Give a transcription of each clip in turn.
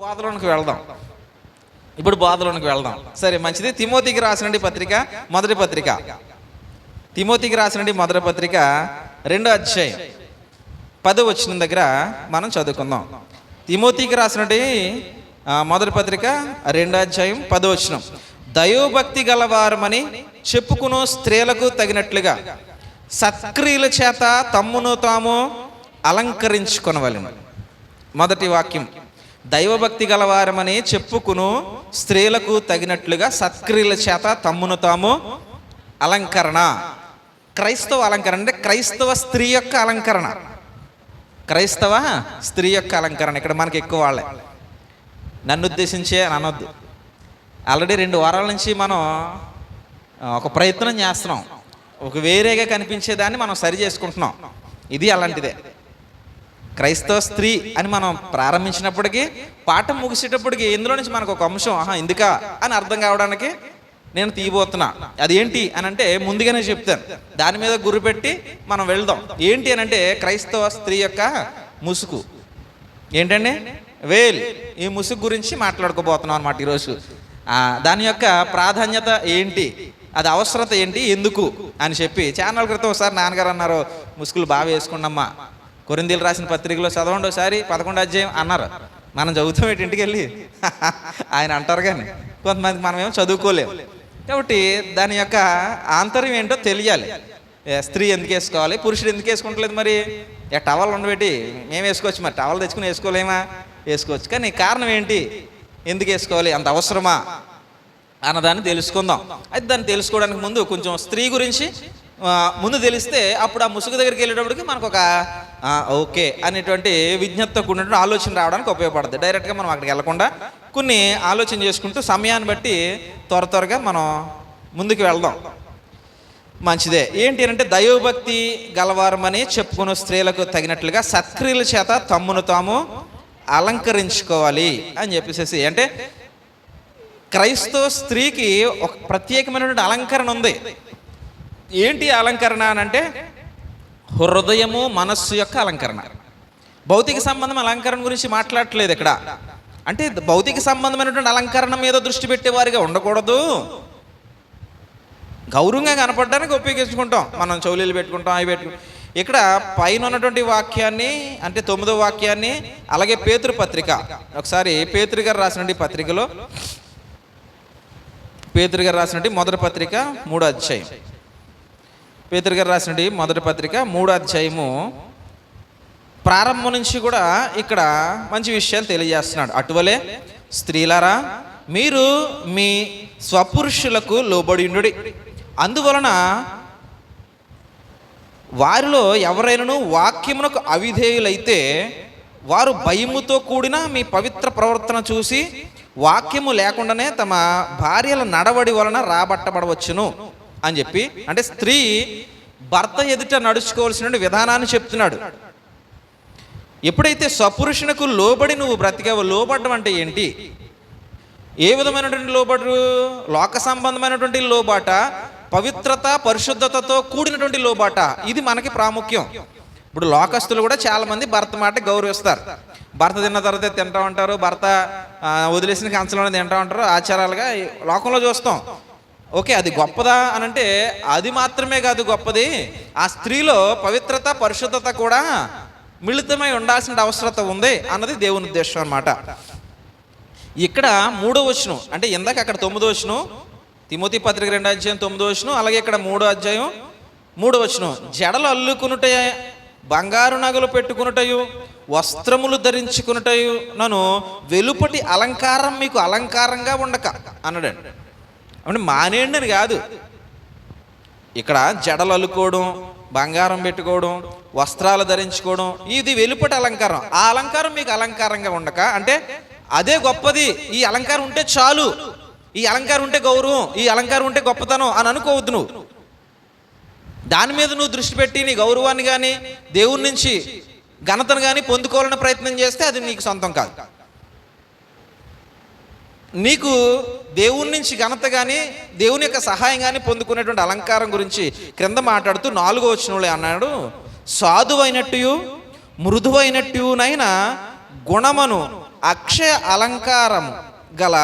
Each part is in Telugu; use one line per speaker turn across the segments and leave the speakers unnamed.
బోధలోనికి వెళ్దాం. ఇప్పుడు బోధలోనికి వెళ్దాం. సరే, మంచిది. తిమోతికి రాసినటువంటి పత్రిక మొదటి పత్రిక, తిమోతికి రాసినటువంటి మొదటి పత్రిక 2వ అధ్యాయం 10వ వచనం దగ్గర మనం చదువుకుందాం. తిమోతికి రాసినటువంటి మొదటి పత్రిక 2వ అధ్యాయం 10వ వచనం. దైవభక్తి గలవారమని చెప్పుకును స్త్రీలకు తగినట్లుగా సత్క్రియల చేత తమ్మును తాము అలంకరించుకొనవలెను. మొదటి వాక్యం, దైవభక్తి గలవారమని చెప్పుకును స్త్రీలకు తగినట్లుగా సత్క్రియల చేత తమ్మును తాము అలంకరణ. క్రైస్తవ అలంకరణ అంటే క్రైస్తవ స్త్రీ యొక్క అలంకరణ, క్రైస్తవ స్త్రీ యొక్క అలంకరణ. ఇక్కడ మనకి ఎక్కువ వాళ్ళే, నన్ను ఉద్దేశించే అని అనొద్దు. ఆల్రెడీ 2 వారాల నుంచి మనం ఒక ప్రయత్నం చేస్తున్నాం, ఒక వేరేగా కనిపించేదాన్ని మనం సరి చేసుకుంటున్నాం. ఇది అలాంటిదే. క్రైస్తవ స్త్రీ అని మనం ప్రారంభించినప్పటికీ పాఠం ముగిసేటప్పటికి ఇందులో నుంచి మనకు ఒక అంశం ఇందుకా అని అర్థం కావడానికి నేను తీయబోతున్నా. అది ఏంటి అని అంటే ముందుగానే చెప్తాను, దాని మీద గురి పెట్టి మనం వెళ్దాం. ఏంటి అని అంటే క్రైస్తవ స్త్రీ యొక్క ముసుగు ఏంటండి, వేల్. ఈ ముసుగు గురించి మాట్లాడుకోబోతున్నాం అన్నమాట ఈరోజు. దాని యొక్క ప్రాధాన్యత ఏంటి, అది అవసరత ఏంటి, ఎందుకు అని చెప్పి ఛానల్ క్రితం ఒకసారి నాన్నగారు అన్నారు, ముసుగులు బాగా వేసుకున్నమ్మా, కొరింథీయులు రాసిన పత్రికలో చదవండి ఒకసారి 11వ అధ్యాయం అన్నారు. మనం చదువుతాం ఏంటి ఇంటికి వెళ్ళి ఆయన అంటారు, కానీ కొంతమంది మనమేమో చదువుకోలేము. కాబట్టి దాని యొక్క ఆంతర్యం ఏంటో తెలియాలి. స్త్రీ ఎందుకు వేసుకోవాలి, పురుషుడు ఎందుకు వేసుకుంటలేదు? మరి టవల్ ఉండబెట్టి మేము వేసుకోవచ్చు, మరి టవల్ తెచ్చుకుని వేసుకోలేమా? వేసుకోవచ్చు. కానీ కారణం ఏంటి, ఎందుకు వేసుకోవాలి, అంత అవసరమా అన్నదాన్ని తెలుసుకుందాం. అయితే దాన్ని తెలుసుకోవడానికి ముందు కొంచెం స్త్రీ గురించి ముందు తెలిస్తే అప్పుడు ఆ ముసుగు దగ్గరికి వెళ్ళేటప్పటికి మనకు ఒక ఓకే అనేటువంటి విజ్ఞతతో కూడినటువంటి ఆలోచన రావడానికి ఉపయోగపడుతుంది. డైరెక్ట్గా మనం అక్కడికి వెళ్ళకుండా కొన్ని ఆలోచన చేసుకుంటూ సమయాన్ని బట్టి త్వరగా మనం ముందుకు వెళ్దాం. మంచిదే. ఏంటి అంటే దైవభక్తి గలవారమని చెప్పుకున్న స్త్రీలకు తగినట్లుగా సత్క్రియల చేత తమ్మును తాము అలంకరించుకోవాలి అని చెప్పేసి, అంటే క్రైస్తవ స్త్రీకి ఒక ప్రత్యేకమైనటువంటి అలంకరణ ఉంది. ఏంటి అలంకరణ అని అంటే హృదయము మనస్సు యొక్క అలంకరణ. భౌతిక సంబంధం అలంకరణ గురించి మాట్లాడట్లేదు ఇక్కడ. అంటే భౌతిక సంబంధమైనటువంటి అలంకరణ మీద దృష్టి పెట్టేవారిగా ఉండకూడదు. గౌరవంగా కనపడడానికి ఉపయోగించుకుంటాం, మనం చౌలీలు పెట్టుకుంటాం, అవి పెట్టుకుంటాం. ఇక్కడ పైన ఉన్నటువంటి వాక్యాన్ని అంటే 9వ వాక్యాన్ని, అలాగే పేతురు పత్రిక, ఒకసారి పేతురు గారు రాసినటువంటి పత్రికలో, పేతురు గారు రాసినటువంటి మొదటి పత్రిక 3వ అధ్యాయం, పేతురు గారు రాసినటువంటి మొదటి పత్రిక 3వ అధ్యాయము ప్రారంభం నుంచి కూడా ఇక్కడ మంచి విషయాలు తెలియజేస్తున్నాడు. అటువలే స్త్రీలారా మీరు మీ స్వపురుషులకు లోబడియుండుడి, అందువలన వారిలో ఎవరైనాను వాక్యమునకు అవిధేయులైతే వారు భయముతో కూడిన మీ పవిత్ర ప్రవర్తన చూసి వాక్యము లేకుండానే తమ భార్యల నడవడి వలన రాబట్టబడవచ్చును అని చెప్పి, అంటే స్త్రీ భర్త ఎదుట నడుచుకోవాల్సిన విధానాన్ని చెప్తున్నాడు. ఎప్పుడైతే స్వపురుషునకు లోబడి నువ్వు బ్రతికావో, లోబడ్డం అంటే ఏంటి, ఏ విధమైనటువంటి లోబడు, లోక సంబంధమైనటువంటి లోబాట, పవిత్రత పరిశుద్ధతతో కూడినటువంటి లోబాట, ఇది మనకి ప్రాముఖ్యం. ఇప్పుడు లోకస్తులు కూడా చాలామంది భర్త మాట గౌరవిస్తారు. భర్త తిన్న తర్వాత తింటా ఉంటారు, భర్త వదిలేసిన కంచంలో తింటా ఉంటారు, ఆచారాలుగా లోకంలో చూస్తాం. ఓకే, అది గొప్పదా అని అంటే అది మాత్రమే కాదు గొప్పది, ఆ స్త్రీలో పవిత్రత పరిశుద్ధత కూడా మిళితమై ఉండాల్సిన అవసరత ఉంది అన్నది దేవుని ఉద్దేశం అన్నమాట. ఇక్కడ 3వ వచనం, అంటే ఇందాక అక్కడ 9వ వచనం, తిమోతి పత్రిక 2వ అధ్యాయం 9వ వచనం, అలాగే ఇక్కడ 3వ అధ్యాయం 3వ వచనం. జడలు అల్లుకునుట, బంగారు నగలు పెట్టుకునుటయు, వస్త్రములు ధరించుకునుటయు నన్ను వెలుపటి అలంకారం మీకు అలంకారంగా ఉండక అన్నాడండి. అంటే మానేయండి అని కాదు, ఇక్కడ జడలు అల్లుకోవడం, బంగారం పెట్టుకోవడం, వస్త్రాలు ధరించుకోవడం, ఇది వెలుపటి అలంకారం. ఆ అలంకారం మీకు అలంకారంగా ఉండక, అంటే అదే గొప్పది, ఈ అలంకారం ఉంటే చాలు, ఈ అలంకారం ఉంటే గౌరవం, ఈ అలంకారం ఉంటే గొప్పతనం అని అనుకోవద్దు. నువ్వు దాని మీద నువ్వు దృష్టి పెట్టి నీ గౌరవాన్ని కానీ దేవుని నుంచి ఘనతను కానీ పొందుకోవాలని ప్రయత్నం చేస్తే అది నీకు సొంతం కాదు. నీకు దేవుని నుంచి ఘనత కానీ దేవుని యొక్క సహాయం కానీ పొందుకునేటువంటి అలంకారం గురించి క్రింద మాట్లాడుతూ 4వ వచనంలో అన్నాడు, సాధువైనట్టు మృదువైనట్టునైనా గుణమును అక్షయ అలంకారము గల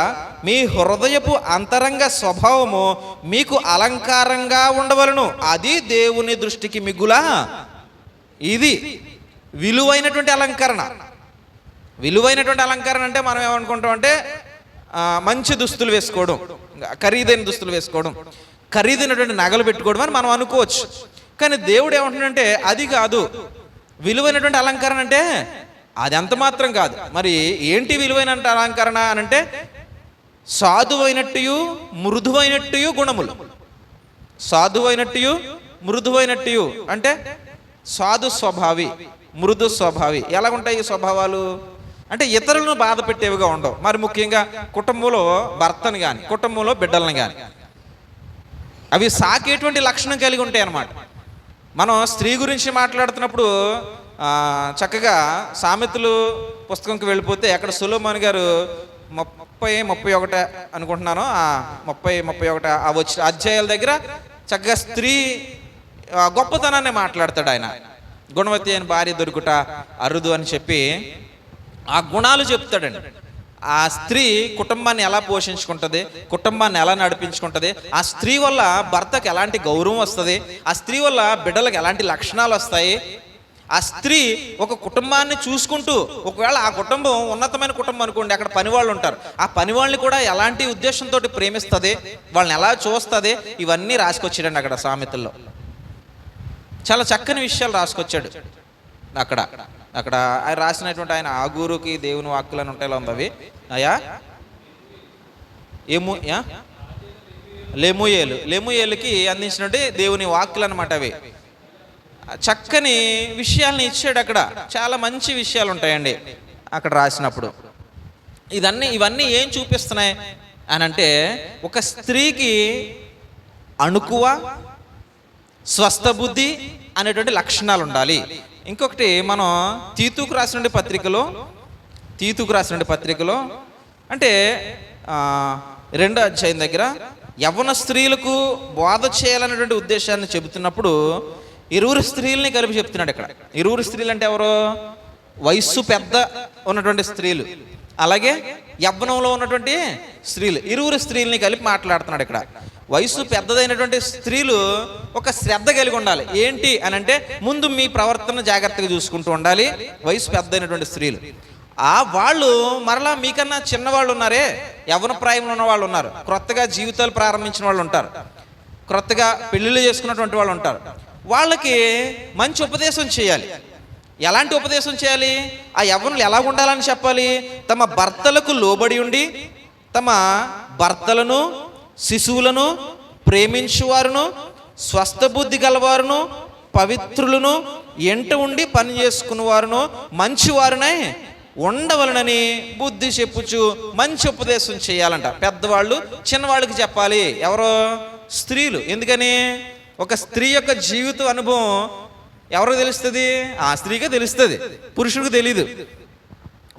మీ హృదయపు అంతరంగ స్వభావము మీకు అలంకారంగా ఉండవలను, అది దేవుని దృష్టికి మిగుల. ఇది విలువైనటువంటి అలంకరణ. విలువైనటువంటి అలంకరణ అంటే మనం ఏమనుకుంటాం అంటే మంచి దుస్తులు వేసుకోవడం, ఖరీదైన దుస్తులు వేసుకోవడం, ఖరీదైనటువంటి నగలు పెట్టుకోవడం అని మనం అనుకోవచ్చు. కానీ దేవుడు ఏమంటున్నాడంటే అది కాదు. విలువైనటువంటి అలంకరణ అంటే అది అంత మాత్రం కాదు. మరి ఏంటి విలువైన అలంకరణ అని అంటే సాధువైనట్టు మృదువైనట్టు గుణములు. సాధువైనట్టు మృదువైనట్టు అంటే సాధు స్వభావి, మృదు స్వభావి. ఎలాగుంటాయి ఈ స్వభావాలు అంటే ఇతరులను బాధ పెట్టేవిగా ఉండవు. మరి ముఖ్యంగా కుటుంబంలో భర్తను కానీ కుటుంబంలో బిడ్డలను కానీ అవి సాకేటువంటి లక్షణం కలిగి ఉంటాయి అన్నమాట. మనం స్త్రీ గురించి మాట్లాడుతున్నప్పుడు చక్కగా సామెతలు పుస్తకంకి వెళ్ళిపోతే అక్కడ సొలొమోను గారు 30-31 అనుకుంటున్నాను, 30-31 ఆ వచ్చి అధ్యాయాల దగ్గర చక్కగా స్త్రీ గొప్పతనాన్ని మాట్లాడతాడు ఆయన. గుణవతి అయిన భార్య దొరుకుట అరుదు అని చెప్పి ఆ గుణాలు చెప్తాడండి. ఆ స్త్రీ కుటుంబాన్ని ఎలా పోషించుకుంటుంది, కుటుంబాన్ని ఎలా నడిపించుకుంటుంది, ఆ స్త్రీ వల్ల భర్తకు ఎలాంటి గౌరవం వస్తుంది, ఆ స్త్రీ వల్ల బిడ్డలకు ఎలాంటి లక్షణాలు వస్తాయి, ఆ స్త్రీ ఒక కుటుంబాన్ని చూసుకుంటూ, ఒకవేళ ఆ కుటుంబం ఉన్నతమైన కుటుంబం అనుకోండి, అక్కడ పనివాళ్ళు ఉంటారు, ఆ పనివాళ్ళని కూడా ఎలాంటి ఉద్దేశంతో ప్రేమిస్తుంది, వాళ్ళని ఎలా చూస్తుంది, ఇవన్నీ రాసుకొచ్చాడండి అక్కడ సామెతల్లో. చాలా చక్కని విషయాలు రాసుకొచ్చాడు అక్కడ. ఆయన రాసినటువంటి ఆయన ఆగూరుకి దేవుని వాక్కులను ఉంటాయి ఉంది అవి అయ్యా లెమూయేలుకి అందించినట్టు దేవుని వాక్కులు అనమాట. అవి చక్కని విషయాల్ని ఇచ్చాడు అక్కడ. చాలా మంచి విషయాలు ఉంటాయండి అక్కడ రాసినప్పుడు. ఇవన్నీ ఏం చూపిస్తున్నాయి అని అంటే ఒక స్త్రీకి అణుకువ, స్వస్థ బుద్ధి అనేటువంటి లక్షణాలు ఉండాలి. ఇంకొకటి మనం తీతుకు రాసిన పత్రికలో అంటే 2వ అధ్యాయం దగ్గర యవ్వన స్త్రీలకు బోధ చేయాలనేటువంటి ఉద్దేశాన్ని చెబుతున్నప్పుడు 2 స్త్రీలని కలిపి చెప్తున్నాడు ఇక్కడ. 2 స్త్రీలు అంటే ఎవరు? వయస్సు పెద్ద ఉన్నటువంటి స్త్రీలు, అలాగే యవ్వనంలో ఉన్నటువంటి స్త్రీలు. 2 స్త్రీలని కలిపి మాట్లాడుతున్నాడు ఇక్కడ. వయసు పెద్దదైనటువంటి స్త్రీలు ఒక శ్రద్ధ కలిగి ఉండాలి. ఏంటి అని అంటే ముందు మీ ప్రవర్తన జాగ్రత్తగా చూసుకుంటూ ఉండాలి. వయసు పెద్దదైనటువంటి స్త్రీలు వాళ్ళు మరలా మీకన్నా చిన్నవాళ్ళు ఉన్నారే, యవ్వన ప్రాయంలో ఉన్న వాళ్ళు ఉన్నారు, క్రొత్తగా జీవితాలు ప్రారంభించిన వాళ్ళు ఉంటారు, క్రొత్తగా పెళ్ళిళ్ళు చేసుకున్నటువంటి వాళ్ళు ఉంటారు. వాళ్ళకి మంచి ఉపదేశం చేయాలి. ఎలాంటి ఉపదేశం చేయాలి? ఆ యవ్వనులు ఎలా ఉండాలని చెప్పాలి? తమ భర్తలకు లోబడి ఉండి తమ భర్తలను శిశువులను ప్రేమించువారును, స్వస్థ బుద్ధి గలవారును, పవిత్రులను, ఎంట ఉండి పని చేసుకున్న వారును, మంచివారునై ఉండవలనని బుద్ధి చెప్పుచు మంచి ఉపదేశం చేయాలంట. పెద్దవాళ్ళు చిన్నవాళ్ళకి చెప్పాలి. ఎవరో? స్త్రీలు. ఎందుకని? ఒక స్త్రీ యొక్క జీవిత అనుభవం ఎవరికి తెలుస్తుంది? ఆ స్త్రీకే తెలుస్తుంది, పురుషుడికి తెలీదు.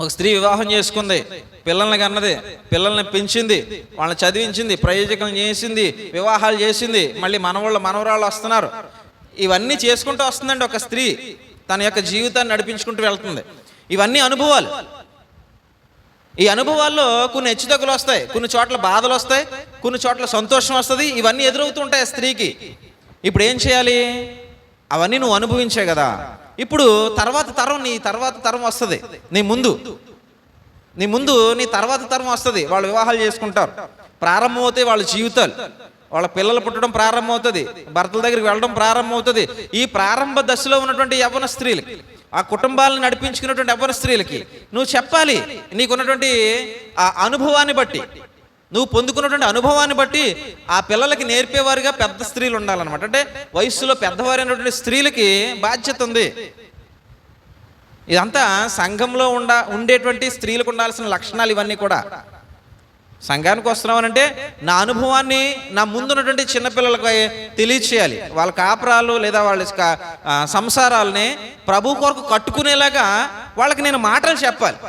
ఒక స్త్రీ వివాహం చేసుకుంది, పిల్లల్ని కన్నది, పిల్లల్ని పెంచింది, వాళ్ళని చదివించింది, ప్రయోజకం చేసింది, వివాహాలు చేసింది, మళ్ళీ మనవరాళ్ళు వస్తున్నారు. ఇవన్నీ చేసుకుంటూ వస్తుందండి ఒక స్త్రీ. తన యొక్క జీవితాన్ని నడిపించుకుంటూ వెళ్తుంది. ఇవన్నీ అనుభవాలు. ఈ అనుభవాల్లో కొన్ని హెచ్చుతగ్గులు వస్తాయి, కొన్ని చోట్ల బాధలు వస్తాయి, కొన్ని చోట్ల సంతోషం వస్తుంది. ఇవన్నీ ఎదురవుతుంటాయి స్త్రీకి. ఇప్పుడు ఏం చేయాలి? అవన్నీ నువ్వు అనుభవించే కదా. ఇప్పుడు నీ తర్వాత తరం వస్తుంది. నీ ముందు నీ తర్వాత తరం వస్తుంది. వాళ్ళు వివాహాలు చేసుకుంటారు, ప్రారంభమవుతాయి వాళ్ళ జీవితాలు, వాళ్ళ పిల్లలు పుట్టడం ప్రారంభమవుతుంది, భర్తల దగ్గరికి వెళ్ళడం ప్రారంభమవుతుంది. ఈ ప్రారంభ దశలో ఉన్నటువంటి యవ్వన స్త్రీలకి, ఆ కుటుంబాలను నడిపించుకున్నటువంటి యవ్వన స్త్రీలకి నువ్వు చెప్పాలి. నీకున్నటువంటి ఆ అనుభవాన్ని బట్టి, నువ్వు పొందుకున్నటువంటి అనుభవాన్ని బట్టి ఆ పిల్లలకి నేర్పేవారుగా పెద్ద స్త్రీలు ఉండాలన్నమాట. అంటే వయస్సులో పెద్దవారైనటువంటి స్త్రీలకి బాధ్యత ఉంది. ఇదంతా సంఘంలో ఉండేటువంటి స్త్రీలకు ఉండాల్సిన లక్షణాలు. ఇవన్నీ కూడా సంఘానికి వస్తున్నామనంటే నా అనుభవాన్ని నా ముందున్నటువంటి చిన్నపిల్లలకి తెలియచేయాలి. వాళ్ళ కాపురాలు లేదా వాళ్ళ సంసారాలని ప్రభు కొరకు కట్టుకునేలాగా వాళ్ళకి నేను మాటలు చెప్పాలి.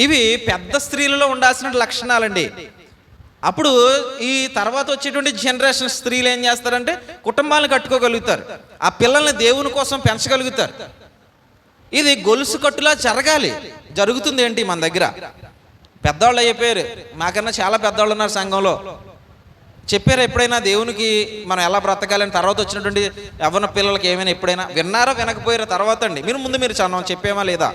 ఇవి పెద్ద స్త్రీలలో ఉండాల్సిన లక్షణాలండి. అప్పుడు ఈ తర్వాత వచ్చేటువంటి జనరేషన్ స్త్రీలు ఏం చేస్తారంటే కుటుంబాలను కట్టుకోగలుగుతారు, ఆ పిల్లల్ని దేవుని కోసం పెంచగలుగుతారు. ఇది గొలుసు కట్టులా జరగాలి. జరుగుతుంది ఏంటి మన దగ్గర? పెద్దవాళ్ళు అయిపోయారు, మాకన్నా చాలా పెద్దవాళ్ళు ఉన్నారు సంఘంలో. చెప్పారా ఎప్పుడైనా దేవునికి మనం ఎలా బ్రతకాలని? తర్వాత వచ్చినటువంటి యవ్వన పిల్లలకి ఏమైనా ఎప్పుడైనా విన్నారా? వినకపోయారా? తర్వాత అండి మీరు చదవం చెప్పేమా లేదా?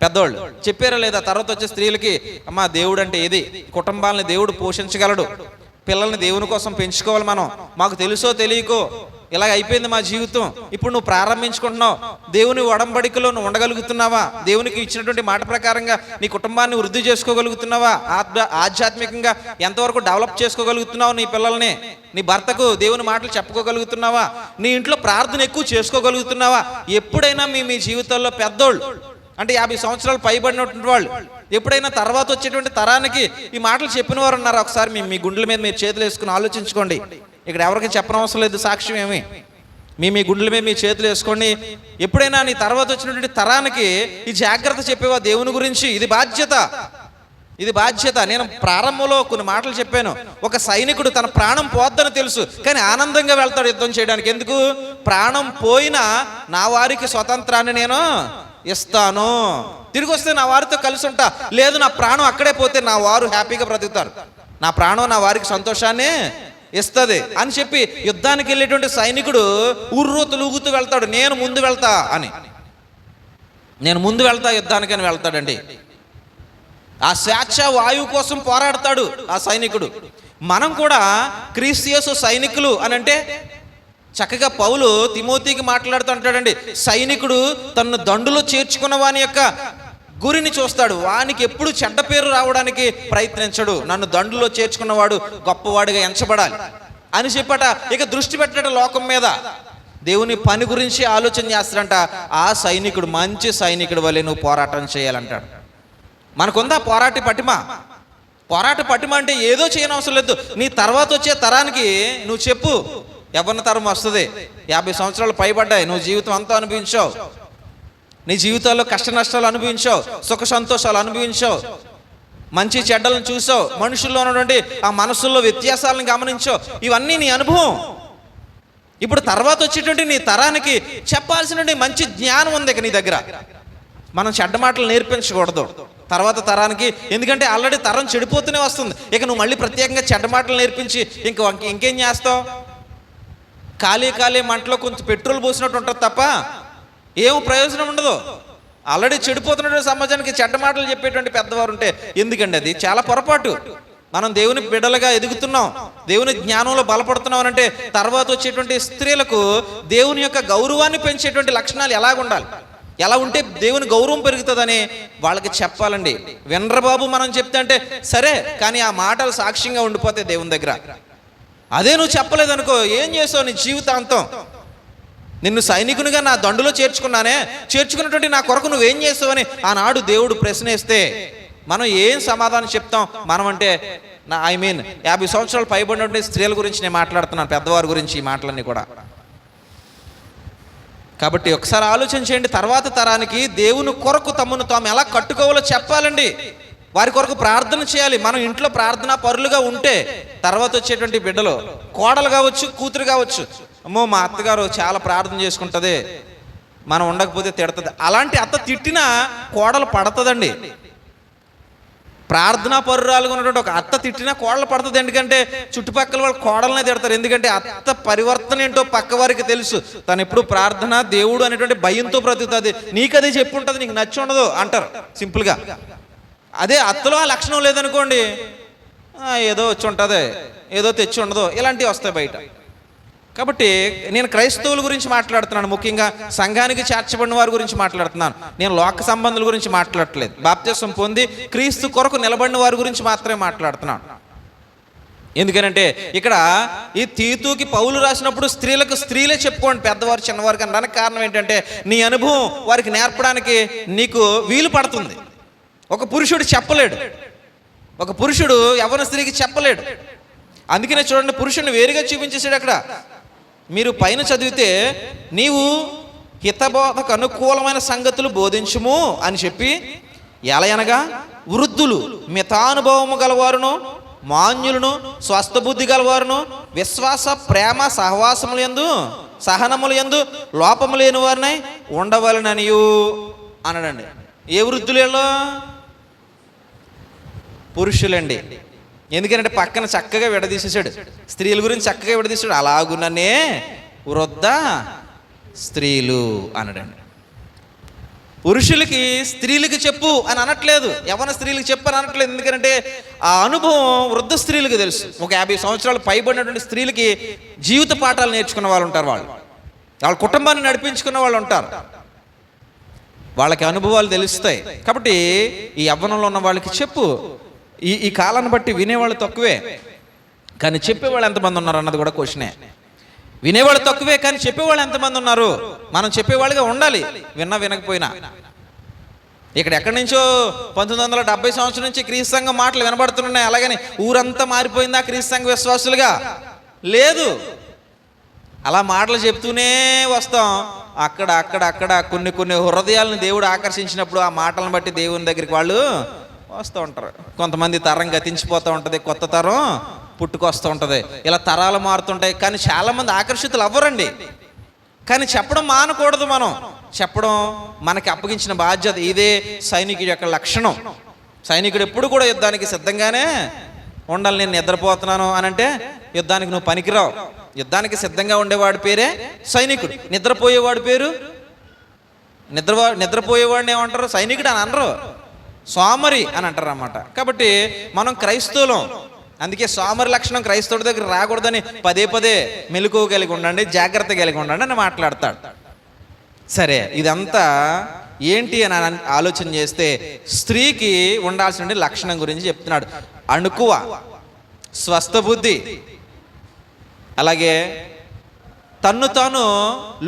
పెద్దవాళ్ళు చెప్పారా లేదా? తర్వాత వచ్చే స్త్రీలకి, అమ్మా దేవుడు అంటే ఇది, కుటుంబాలని దేవుడు పోషించగలడు, పిల్లల్ని దేవుని కోసం పెంచుకోవాలి మనం, మాకు తెలుసో తెలియకో ఇలాగ అయిపోయింది మా జీవితం, ఇప్పుడు నువ్వు ప్రారంభించుకుంటున్నావు, దేవుని ఒడంబడికలో నువ్వు ఉండగలుగుతున్నావా? దేవునికి ఇచ్చినటువంటి మాట ప్రకారంగా నీ కుటుంబాన్ని వృద్ధి చేసుకోగలుగుతున్నావా? ఆధ్యాత్మికంగా ఎంతవరకు డెవలప్ చేసుకోగలుగుతున్నావు? నీ పిల్లల్ని, నీ భర్తకు దేవుని మాటలు చెప్పుకోగలుగుతున్నావా? నీ ఇంట్లో ప్రార్థన ఎక్కువ చేసుకోగలుగుతున్నావా? ఎప్పుడైనా మీ జీవితాల్లో పెద్దోళ్ళు అంటే 50 సంవత్సరాలు పైబడినటువంటి వాళ్ళు ఎప్పుడైనా తర్వాత వచ్చేటువంటి తరానికి ఈ మాటలు చెప్పిన వారు ఉన్నారు? ఒకసారి మీ గుండెల మీద మీరు చేతులు వేసుకుని ఆలోచించుకోండి. ఇక్కడ ఎవరికి చెప్పనవసరం లేదు సాక్ష్యం ఏమి. మీ గుండెల మీద మీ చేతులు వేసుకోండి. ఎప్పుడైనా నీ తర్వాత వచ్చినటువంటి తరానికి ఈ జాగ్రత్త చెప్పేవా దేవుని గురించి? ఇది బాధ్యత. నేను ప్రారంభంలో కొన్ని మాటలు చెప్పాను. ఒక సైనికుడు తన ప్రాణం పోద్దని తెలుసు, కానీ ఆనందంగా వెళ్తాడు యుద్ధం చేయడానికి. ఎందుకు? ప్రాణం పోయినా నా వారికి స్వతంత్రాన్ని నేను ఇస్తాను, తిరిగి వస్తే నా వారితో కలిసి ఉంటా. లేదు, నా ప్రాణం అక్కడే పోతే నా వారు హ్యాపీగా బ్రతుకుతారు, నా ప్రాణం నా వారికి సంతోషాన్ని ఇస్తుంది అని చెప్పి యుద్ధానికి వెళ్ళేటువంటి సైనికుడు ఉర్రూతలూగుతూ వెళ్తాడు. నేను ముందు వెళ్తా యుద్ధానికి అని వెళ్తాడండి. ఆ స్వేచ్ఛ వాయువు కోసం పోరాడతాడు ఆ సైనికుడు. మనం కూడా క్రీస్తు యేసు సైనికులు అని అంటే చక్కగా పౌలు తిమోతికి మాట్లాడుతూ అంటాడండి, సైనికుడు తనను దండులో చేర్చుకున్న వాని యొక్క గురిని చూస్తాడు, వానికి ఎప్పుడు చెడ్డ పేరు రావడానికి ప్రయత్నించడు, నన్ను దండులో చేర్చుకున్నవాడు గొప్పవాడిగా ఎంచబడాలి అని చెప్పట. ఇక దృష్టి పెట్టాడు లోకం మీద, దేవుని పని గురించి ఆలోచన చేస్తాడంట. ఆ సైనికుడు మంచి సైనికుడు వల్లే నువ్వు పోరాటం చేయాలంటాడు. మనకుందా పోరాట పటిమ అంటే ఏదో చేయనవసరం లేదు. నీ తర్వాత వచ్చే తరానికి నువ్వు చెప్పు, యవ్వన తరం వస్తుంది, 50 సంవత్సరాలు పైబడ్డాయి, నువ్వు జీవితం అంతా అనుభవించావు, నీ జీవితాల్లో కష్ట నష్టాలు అనుభవించావు, సుఖ సంతోషాలు అనుభవించావు, మంచి చెడ్డలను చూసావు, మనుషుల్లో ఉన్నటువంటి ఆ మనసుల్లో వ్యత్యాసాలను గమనించావు, ఇవన్నీ నీ అనుభవం. ఇప్పుడు తర్వాత వచ్చేటువంటి నీ తరానికి చెప్పాల్సినటువంటి మంచి జ్ఞానం ఉంది ఇక నీ దగ్గర. మనం చెడ్డ మాటలు నేర్పించకూడదు తర్వాత తరానికి, ఎందుకంటే ఆల్రెడీ తరం చెడిపోతూనే వస్తుంది. ఇక నువ్వు మళ్ళీ ప్రత్యేకంగా చెడ్డ మాటలు నేర్పించి ఇంకేం చేస్తావు? ఖాళీ మంటలో కొంచెం పెట్రోల్ పోసినట్టు ఉంటుంది తప్ప ఏం ప్రయోజనం ఉండదు. ఆల్రెడీ చెడిపోతున్నటువంటి సమాజానికి చెడ్డ మాటలు చెప్పేటువంటి పెద్దవారు ఉంటే ఎందుకండి? అది చాలా పొరపాటు. మనం దేవుని బిడ్డలుగా ఎదుగుతున్నాం, దేవుని జ్ఞానంలో బలపడుతున్నాం అంటే తర్వాత వచ్చేటువంటి స్త్రీలకు దేవుని యొక్క గౌరవాన్ని పెంచేటువంటి లక్షణాలు ఎలాగుండాలి, ఎలా ఉంటే దేవుని గౌరవం పెరుగుతుందని వాళ్ళకి చెప్పాలండి. వినరు బాబు మనం చెప్తే అంటే సరే, కానీ ఆ మాటలు సాక్ష్యంగా ఉండిపోతే దేవుని దగ్గర. అదే నువ్వు చెప్పలేదనుకో, ఏం చేసావు నీ జీవితాంతం? నిన్ను సైనికునిగా నా దండులో చేర్చుకున్నటువంటి నా కొరకు నువ్వేం చేస్తావని ఆనాడు దేవుడు ప్రశ్నిస్తే మనం ఏం సమాధానం చెప్తాం? మనం అంటే 50 సంవత్సరాలు పైబడినటువంటి స్త్రీల గురించి నేను మాట్లాడుతున్నాను, పెద్దవారి గురించి ఈ మాటలన్నీ కూడా. కాబట్టి ఒకసారి ఆలోచన చేయండి, తర్వాత తరానికి దేవుని కొరకు తమను తాము ఎలా కట్టుకోవాలో చెప్పాలండి. వారి కొరకు ప్రార్థన చేయాలి. మనం ఇంట్లో ప్రార్థనా పరులుగా ఉంటే తర్వాత వచ్చేటువంటి బిడ్డలు, కోడలు కావచ్చు, కూతురు కావచ్చు, అమ్మో మా అత్తగారు చాలా ప్రార్థన చేసుకుంటుంది, మనం ఉండకపోతే తిడుతుంది. అలాంటి అత్త తిట్టినా కోడలు పడుతుందండి. ప్రార్థనా పరురాలుగా ఉన్నటువంటి ఒక అత్త తిట్టినా కోడలు పడుతుంది. ఎందుకంటే చుట్టుపక్కల వాళ్ళు కోడలనే తిడతారు. ఎందుకంటే అత్త పరివర్తన ఏంటో పక్క వారికి తెలుసు. తను ఎప్పుడు ప్రార్థన, దేవుడు అనేటువంటి భయంతో బ్రతుకుతుంది. నీకు అదే చెప్పి ఉంటుంది, నీకు నచ్చి ఉండదు అంటారు సింపుల్గా. అదే అత్తలో ఆ లక్షణం లేదనుకోండి, ఏదో వచ్చి ఉంటుంది, ఏదో తెచ్చి ఉండదు, ఇలాంటివి వస్తాయి బయట. కాబట్టి నేను క్రైస్తవుల గురించి మాట్లాడుతున్నాను, ముఖ్యంగా సంఘానికి చేర్చబడిన వారి గురించి మాట్లాడుతున్నాను. నేను లోక సంబంధుల గురించి మాట్లాడట్లేదు. బాప్తిసం పొంది క్రీస్తు కొరకు నిలబడిన వారి గురించి మాత్రమే మాట్లాడుతున్నాను. ఎందుకనంటే ఇక్కడ ఈ తీతుకి పౌలు రాసినప్పుడు స్త్రీలే చెప్పుకోండి, పెద్దవారు చిన్నవారికి అనడానికి కారణం ఏంటంటే నీ అనుభవం వారికి నేర్పడానికి నీకు వీలు పడుతుంది. ఒక పురుషుడు చెప్పలేడు, ఒక పురుషుడు యవ్వన స్త్రీకి చెప్పలేడు. అందుకనే చూడండి, పురుషుడిని వేరుగా చూపించేసాడు అక్కడ. మీరు పైన చదివితే నీవు హితబోధకు అనుకూలమైన సంగతులు బోధించుము అని చెప్పి, ఎలా అనగా వృద్ధులు, మితానుభవము గలవారును, మాన్యులను, స్వస్థబుద్ధి గలవారును, విశ్వాస ప్రేమ సహవాసములు యందు సహనములు యందు లోపము లేని వారినై ఉండవలననియు. అన్నాడండి. ఏ వృద్ధులలో? పురుషులండి. ఎందుకంటే పక్కన చక్కగా విడదీసేసాడు, స్త్రీల గురించి చక్కగా విడదీసాడు. అలాగుననే వృద్ధ స్త్రీలు అన్నాడండి. పురుషులకి స్త్రీలకి చెప్పు అని అనట్లేదు, యవ్వన స్త్రీలకు చెప్పు అని అనట్లేదు. ఎందుకంటే ఆ అనుభవం వృద్ధ స్త్రీలకు తెలుసు. ఒక 50 సంవత్సరాలు పైబడినటువంటి స్త్రీలకి జీవిత పాఠాలు నేర్చుకున్న వాళ్ళు ఉంటారు, వాళ్ళ కుటుంబాన్ని నడిపించుకున్న వాళ్ళు ఉంటారు, వాళ్ళకి అనుభవాలు తెలుస్తాయి. కాబట్టి ఈ యవ్వనంలో ఉన్న వాళ్ళకి చెప్పు. ఈ కాలాన్ని బట్టి వినేవాళ్ళు తక్కువే, కానీ చెప్పేవాళ్ళు ఎంతమంది ఉన్నారు అన్నది కూడా క్వశ్చనే. వినేవాళ్ళు తక్కువే, కానీ చెప్పేవాళ్ళు ఎంతమంది ఉన్నారు? మనం చెప్పేవాళ్ళుగా ఉండాలి, వినకపోయినా. ఇక్కడ ఎక్కడి నుంచో 1970 సంవత్సరం నుంచి క్రీస్తు సంఘం మాటలు వినబడుతున్నాయి. అలాగని ఊరంతా మారిపోయిందా క్రీస్తు సంఘ విశ్వాసులుగా? లేదు. అలా మాటలు చెప్తూనే వస్తాం. అక్కడ కొన్ని హృదయాలను దేవుడు ఆకర్షించినప్పుడు ఆ మాటలను బట్టి దేవుని దగ్గరికి వాళ్ళు వస్తూ ఉంటారు. కొంతమంది తరం గతించిపోతూ ఉంటుంది, కొత్త తరం పుట్టుకొస్తూ ఉంటుంది. ఇలా తరాలు మారుతుంటాయి, కానీ చాలామంది ఆకర్షితులు అవ్వరండి. కానీ చెప్పడం మానకూడదు. మనం చెప్పడం మనకి అప్పగించిన బాధ్యత. ఇదే సైనికుడి యొక్క లక్షణం. సైనికుడు ఎప్పుడు కూడా యుద్ధానికి సిద్ధంగానే ఉండాలి. నేను నిద్రపోతున్నాను అని అంటే యుద్ధానికి నువ్వు పనికిరావు. యుద్ధానికి సిద్ధంగా ఉండేవాడి పేరే సైనికుడు. నిద్రపోయేవాడి పేరు నిద్రపోయేవాడిని ఏమంటారు? సైనికుడు అని అనరు, సోమరి అని అంటారు అన్నమాట. కాబట్టి మనం క్రైస్తవులం, అందుకే సోమరి లక్షణం క్రైస్తవుడి దగ్గర రాకూడదని పదే మెలకువ కలిగి ఉండండి, జాగ్రత్త కలిగి ఉండండి అని మాట్లాడతాడు. సరే, ఇదంతా ఏంటి అని ఆలోచన చేస్తే స్త్రీకి ఉండాల్సిన లక్షణం గురించి చెప్తున్నాడు. అణుకువ, స్వస్థ బుద్ధి, అలాగే తన్ను తాను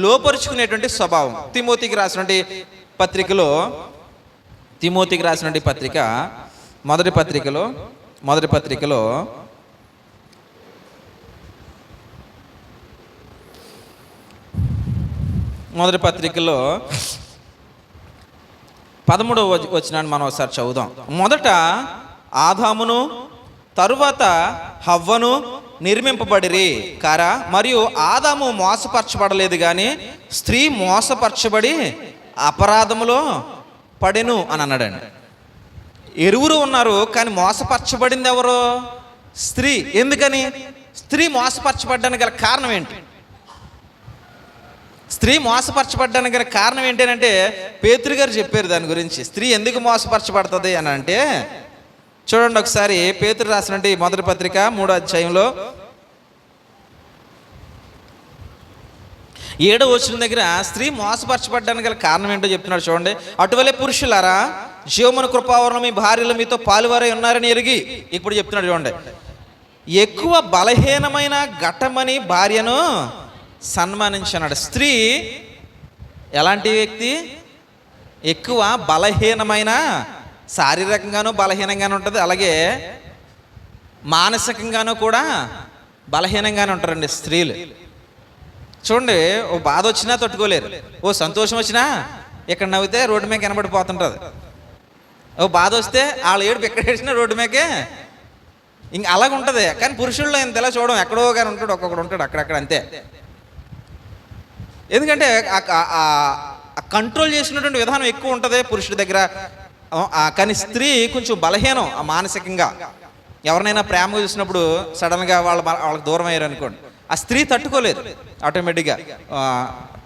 లోపరుచుకునేటువంటి స్వభావం. తిమోతికి రాసినటువంటి పత్రికలో మొదటి పత్రికలో మొదటి పత్రికలో 13వ వచనాన్ని మనం ఒకసారి చదువుదాం. మొదట ఆదామును తరువాత హవ్వను నిర్మింపబడిరి కారా, మరియు ఆదాము మోసపరచబడలేదు కానీ స్త్రీ మోసపరచబడి అపరాధములో పడెను అని అన్నాడండి. ఇరువురు ఉన్నారు, కానీ మోసపరచబడింది ఎవరు? స్త్రీ. ఎందుకని? స్త్రీ మోసపరచబడ్డానికి గల కారణం ఏంటి? స్త్రీ మోసపరచబడ్డానికి గల కారణం ఏంటంటే పేతురు గారు చెప్పారు దాని గురించి. స్త్రీ ఎందుకు మోసపరచబడుతుంది అని అంటే చూడండి ఒకసారి. పేతురు రాసినటువంటి మొదటి పత్రిక 3వ అధ్యాయంలో 7వ వచనం దగ్గర స్త్రీ మోసపరచబడ్డానికి గల కారణం ఏంటో చెప్తున్నాడు. చూడండి. అటువలే పురుషులారా, జీవమున కృపావరణం మీ భార్యలు మీతో పాలువారై ఉన్నారని ఎరిగి, ఇప్పుడు చెప్తున్నాడు చూడండి, ఎక్కువ బలహీనమైన ఘటమని భార్యను సన్మానించన్నాడు. స్త్రీ ఎలాంటి వ్యక్తి? ఎక్కువ బలహీనమైన, శారీరకంగానూ బలహీనంగానే ఉంటుంది, అలాగే మానసికంగానూ కూడా బలహీనంగానే ఉంటారండి స్త్రీలు. చూడండి, ఓ బాధ వచ్చినా తట్టుకోలేరు, ఓ సంతోషం వచ్చినా ఇక్కడ నవ్వితే రోడ్డు మీద కనబడిపోతుంటుంది. ఓ బాధ వస్తే వాళ్ళ ఏడుపు ఎక్కడ వేసినా రోడ్డు మీకే ఇంక అలాగ ఉంటుంది. కానీ పురుషుల్లో ఇంతలా చూడడం, ఎక్కడో కానీ ఉంటాడు, ఒక్కొక్కడు ఉంటాడు అక్కడక్కడ, అంతే. ఎందుకంటే కంట్రోల్ చేసినటువంటి విధానం ఎక్కువ ఉంటుంది పురుషుడి దగ్గర. కానీ స్త్రీ కొంచెం బలహీనం మానసికంగా. ఎవరినైనా ప్రేమగా చూసినప్పుడు సడన్గా వాళ్ళకి దూరం అయ్యారు అనుకోండి, ఆ స్త్రీ తట్టుకోలేదు. ఆటోమేటిక్గా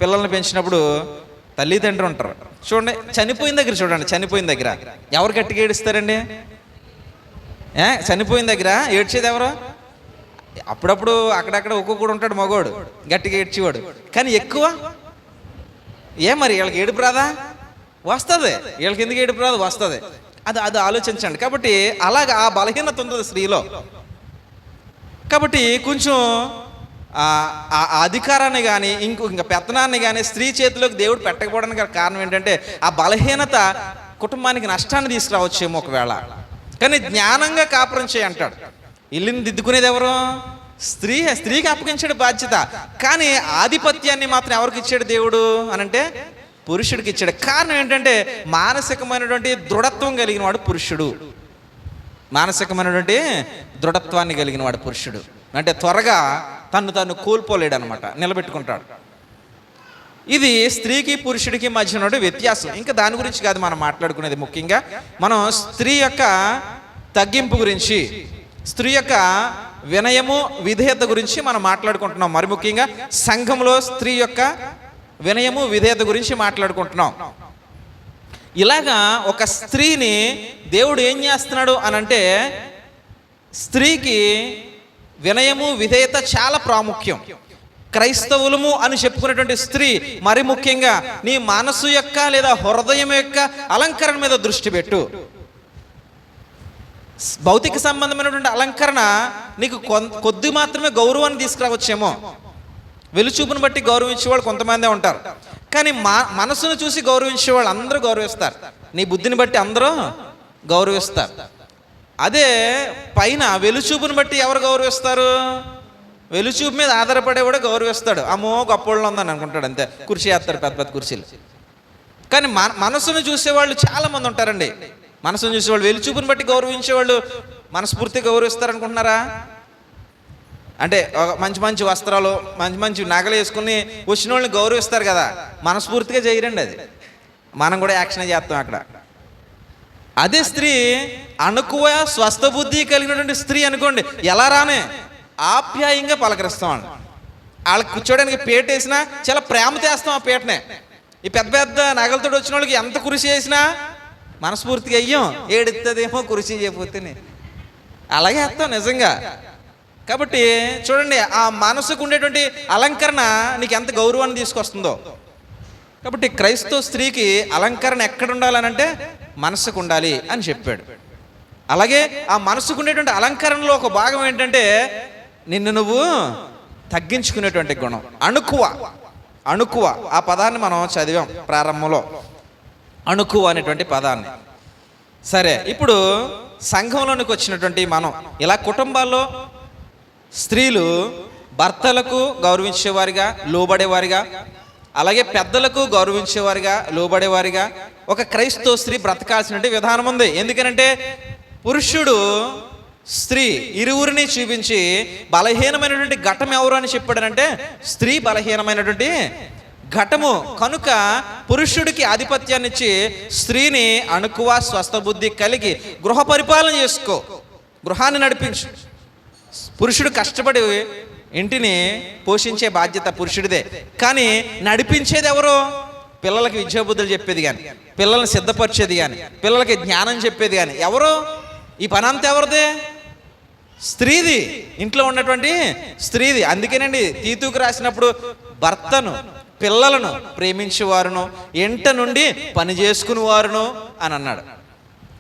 పిల్లల్ని పెంచినప్పుడు తల్లిదండ్రులు ఉంటారు. చూడండి, చనిపోయిన దగ్గర చూడండి, చనిపోయిన దగ్గర ఎవరు గట్టిగా ఏడుస్తారండి? చనిపోయిన దగ్గర ఏడ్చేది ఎవరు? అప్పుడప్పుడు అక్కడక్కడ ఒక్కొక్కడు ఉంటాడు మగోడు గట్టిగా ఏడ్చేవాడు. కానీ ఎక్కువ మరి వీళ్ళకి ఏడుపు రాదా? వస్తుంది. వీళ్ళకి ఎందుకు ఏడుపు రాదు? వస్తుంది. అది ఆలోచించండి. కాబట్టి అలాగ ఆ బలహీనత ఉంటుంది స్త్రీలో. కాబట్టి కొంచెం ఆ అధికారాన్ని కానీ ఇంకా పెత్తనాన్ని కానీ స్త్రీ చేతిలోకి దేవుడు పెట్టకపోవడానికి కారణం ఏంటంటే ఆ బలహీనత కుటుంబానికి నష్టాన్ని తీసుకురావచ్చేమో ఒకవేళ. కానీ జ్ఞానంగా కాపురం చేయి అంటాడు. ఇల్లుని దిద్దుకునేది ఎవరు? స్త్రీ. స్త్రీకి అప్పగించాడు బాధ్యత. కానీ ఆధిపత్యాన్ని మాత్రం ఎవరికి ఇచ్చాడు దేవుడు అనంటే పురుషుడికి ఇచ్చాడు. కారణం ఏంటంటే మానసికమైనటువంటి దృఢత్వం కలిగిన వాడు పురుషుడు. మానసికమైనటువంటి దృఢత్వాన్ని కలిగిన వాడు పురుషుడు. అంటే త్వరగా తను కోల్పోలేడు అనమాట, నిలబెట్టుకుంటాడు. ఇది స్త్రీకి పురుషుడికి మధ్య ఉన్న వ్యత్యాసం. ఇంకా దాని గురించి కాదు మనం మాట్లాడుకునేది. ముఖ్యంగా మనం స్త్రీ యొక్క తగ్గింపు గురించి, స్త్రీ యొక్క వినయము విధేయత గురించి మనం మాట్లాడుకుంటున్నాం. మరి ముఖ్యంగా సంఘంలో స్త్రీ యొక్క వినయము విధేయత గురించి మాట్లాడుకుంటున్నాం. ఇలాగా ఒక స్త్రీని దేవుడు ఏం చేస్తున్నాడు అనంటే, స్త్రీకి వినయము విధేయత చాలా ప్రాముఖ్యం. క్రైస్తవులము అని చెప్పుకునేటువంటి స్త్రీ మరి ముఖ్యంగా నీ మనసు యొక్క లేదా హృదయం యొక్క అలంకరణ మీద దృష్టి పెట్టు. భౌతిక సంబంధమైనటువంటి అలంకరణ నీకు కొద్ది మాత్రమే గౌరవాన్ని తీసుకురావచ్చేమో. వెలుచూపును బట్టి గౌరవించేవాళ్ళు కొంతమందే ఉంటారు, కానీ మనసును చూసి గౌరవించేవాళ్ళు అందరూ గౌరవిస్తారు. నీ బుద్ధిని బట్టి అందరూ గౌరవిస్తారు. అదే పైన వెలుచూపును బట్టి ఎవరు గౌరవిస్తారు? వెలుచూపు మీద ఆధారపడేవాడు గౌరవిస్తాడు. అమ్మో గొప్పోళ్ళు ఉందని అనుకుంటాడు, అంతే. కుర్చీ వేస్తాడు, పెద్ద పెద్ద కుర్చీలు. కానీ మనసును చూసేవాళ్ళు చాలామంది ఉంటారండి. మనసును చూసేవాళ్ళు, వెలుచూపుని బట్టి గౌరవించేవాళ్ళు మనస్ఫూర్తిగా గౌరవిస్తారనుకుంటున్నారా? అంటే మంచి మంచి వస్త్రాలు, మంచి మంచి నగలు వేసుకుని వచ్చిన వాళ్ళని గౌరవిస్తారు కదా, మనస్ఫూర్తిగా చేయరండి. అది మనం కూడా యాక్షన్ చేస్తాం అక్కడ. అదే స్త్రీ అణుకువ స్వస్థ బుద్ధి కలిగినటువంటి స్త్రీ అనుకోండి, ఎలా రానే ఆప్యాయంగా పలకరిస్తాం. వాళ్ళకి కూర్చోడానికి పీట వేసినా చాలా ప్రేమతో వేస్తాం ఆ పీటనే. ఈ పెద్ద పెద్ద నగలతో వచ్చిన వాళ్ళకి ఎంత కృషి చేసినా మనస్ఫూర్తిగా అయ్యాం, ఏడుతుందేమో కృషి చేయకపోతేనే, అలాగే వేస్తాం నిజంగా. కాబట్టి చూడండి, ఆ మనసుకు ఉండేటువంటి అలంకరణ నీకు ఎంత గౌరవాన్ని తీసుకొస్తుందో. కాబట్టి క్రైస్తవ స్త్రీకి అలంకరణ ఎక్కడ ఉండాలనంటే మనసుకు ఉండాలి అని చెప్పాడు. అలాగే ఆ మనసుకు ఉండేటువంటి అలంకరణలో ఒక భాగం ఏంటంటే నిన్ను నువ్వు తగ్గించుకునేటువంటి గుణం. అణుకువ ఆ పదాన్ని మనం చదివాం ప్రారంభంలో, అణుకువ అనేటువంటి పదాన్ని. సరే, ఇప్పుడు సంఘంలోనికి వచ్చినటువంటి మనం ఇలా కుటుంబాల్లో స్త్రీలు భర్తలకు గౌరవించేవారిగా, లోబడేవారిగా, అలాగే పెద్దలకు గౌరవించేవారిగా, లోబడేవారిగా ఒక క్రైస్తవ స్త్రీ బ్రతకాల్సిన విధానం ఉంది. ఎందుకనంటే పురుషుడు స్త్రీ ఇరువురిని చూపించి బలహీనమైనటువంటి ఘటం ఎవరు అని చెప్పాడనంటే స్త్రీ బలహీనమైనటువంటి ఘటము. కనుక పురుషుడికి ఆధిపత్యాన్ని ఇచ్చి స్త్రీని అణుకువ స్వస్థ బుద్ధి కలిగి గృహ పరిపాలన చేసుకో, గృహాన్ని నడిపించు. పురుషుడు కష్టపడి ఇంటిని పోషించే బాధ్యత పురుషుడిదే, కానీ నడిపించేది ఎవరు? పిల్లలకి విద్యాబుద్ధులు చెప్పేది కానీ, పిల్లల్ని సిద్ధపరిచేది కానీ, పిల్లలకి జ్ఞానం చెప్పేది కానీ ఎవరు? ఈ పని అంతా ఎవరిదే? స్త్రీది, ఇంట్లో ఉన్నటువంటి స్త్రీది. అందుకేనండి తీతుకు రాసినప్పుడు భర్తను పిల్లలను ప్రేమించేవారును ఇంట నుండి పని చేసుకుని వారును అని అన్నాడు.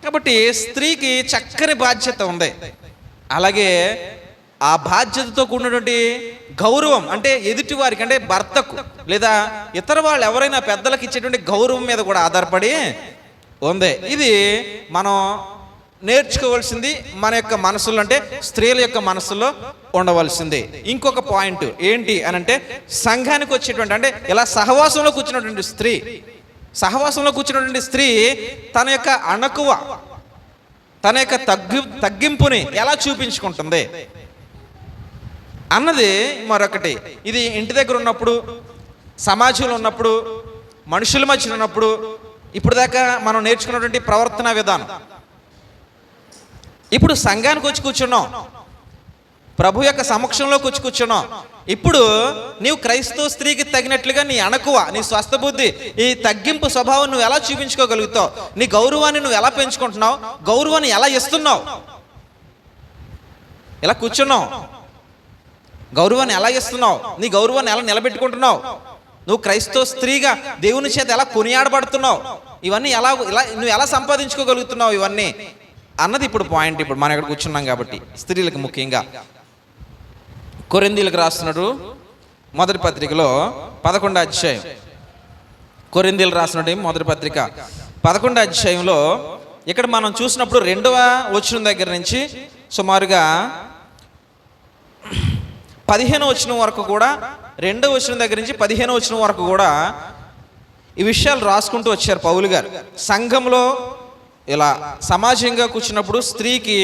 కాబట్టి స్త్రీకి చక్కని బాధ్యత ఉంది. అలాగే ఆ బాధ్యతతో కూడినటువంటి గౌరవం అంటే ఎదుటి వారికి, అంటే భర్తకు లేదా ఇతర వాళ్ళు ఎవరైనా పెద్దలకు ఇచ్చేటువంటి గౌరవం మీద కూడా ఆధారపడి ఉంది. ఇది మనం నేర్చుకోవాల్సింది మన యొక్క మనసులో, అంటే స్త్రీల యొక్క మనసులో ఉండవలసింది. ఇంకొక పాయింట్ ఏంటి అని అంటే సంఘానికి వచ్చేటువంటి, అంటే ఇలా సహవాసంలో కూర్చున్నటువంటి స్త్రీ తన యొక్క అణకువ, తన యొక్క తగ్గింపుని ఎలా చూపించుకుంటుంది అన్నది మరొకటి. ఇది ఇంటి దగ్గర ఉన్నప్పుడు, సమాజంలో ఉన్నప్పుడు, మనుషుల మధ్య ఉన్నప్పుడు, ఇప్పుడు దాకా మనం నేర్చుకున్నటువంటి ప్రవర్తన విధానం. ఇప్పుడు సంఘానికి వచ్చి కూర్చున్నాం, ప్రభు యొక్క సమక్షంలోకి వచ్చి కూర్చున్నాం. ఇప్పుడు నీవు క్రైస్తవ స్త్రీకి తగినట్లుగా నీ అణకువ, నీ స్వస్థ బుద్ధి, ఈ తగ్గింపు స్వభావం నువ్వు ఎలా చూపించుకోగలుగుతావు? నీ గౌరవాన్ని నువ్వు ఎలా పెంచుకుంటున్నావు? గౌరవాన్ని ఎలా ఇస్తున్నావు? ఇలా కూర్చున్నావు, గౌరవాన్ని ఎలా ఇస్తున్నావు? నీ గౌరవాన్ని ఎలా నిలబెట్టుకుంటున్నావు? నువ్వు క్రైస్తవ స్త్రీగా దేవుని చేత ఎలా కొనియాడబడుతున్నావు? ఇవన్నీ నువ్వు ఎలా సంపాదించుకోగలుగుతున్నావు? ఇవన్నీ అన్నది ఇప్పుడు పాయింట్. ఇప్పుడు మనం ఇక్కడ కూర్చున్నాం కాబట్టి స్త్రీలకు ముఖ్యంగా కొరింథీయులకు రాస్తున్నాడు మొదటి పత్రికలో 11వ అధ్యాయం, కొరింథీయులకు రాసినటువంటి మొదటి పత్రిక 11వ అధ్యాయంలో ఇక్కడ మనం చూసినప్పుడు 2వ వచనం దగ్గర నుంచి సుమారుగా 15వ వచనం వరకు కూడా, 2వ వచనం దగ్గర నుంచి 15వ వచనం వరకు కూడా ఈ విషయాలు రాసుకుంటూ వచ్చారు పౌలు గారు. సంఘంలో ఇలా సమాజంగా కూర్చున్నప్పుడు స్త్రీకి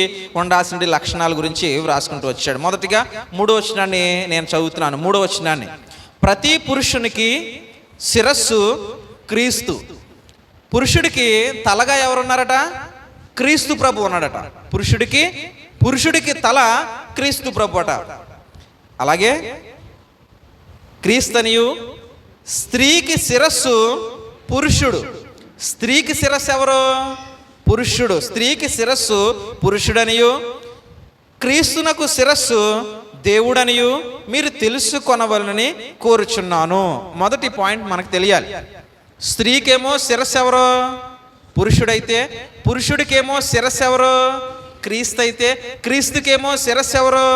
ఉండాల్సిన లక్షణాల గురించి రాసుకుంటూ వచ్చాడు. మొదటిగా 3వ వచనాన్ని నేను చదువుతున్నాను. 3వ వచనాన్ని, ప్రతి పురుషునికి శిరస్సు క్రీస్తు. పురుషుడికి తలగా ఎవరున్నారట? క్రీస్తు ప్రభు ఉన్నాడట. పురుషుడికి తల క్రీస్తు ప్రభు అట. అలాగే క్రీస్తనియు, స్త్రీకి శిరస్సు పురుషుడు. స్త్రీకి శిరస్సు ఎవరు? పురుషుడు. స్త్రీకి శిరస్సు పురుషుడనియు, క్రీస్తునకు శిరస్సు దేవుడనియు మీరు తెలుసుకొనవలనని కోరుచున్నాను. మొదటి పాయింట్ మనకు తెలియాలి. స్త్రీకేమో శిరస్సు ఎవరు? పురుషుడైతే, పురుషుడికేమో శిరస్సు ఎవరు? క్రీస్తు అయితే, క్రీస్తుకేమో శిరస్సు ఎవరు?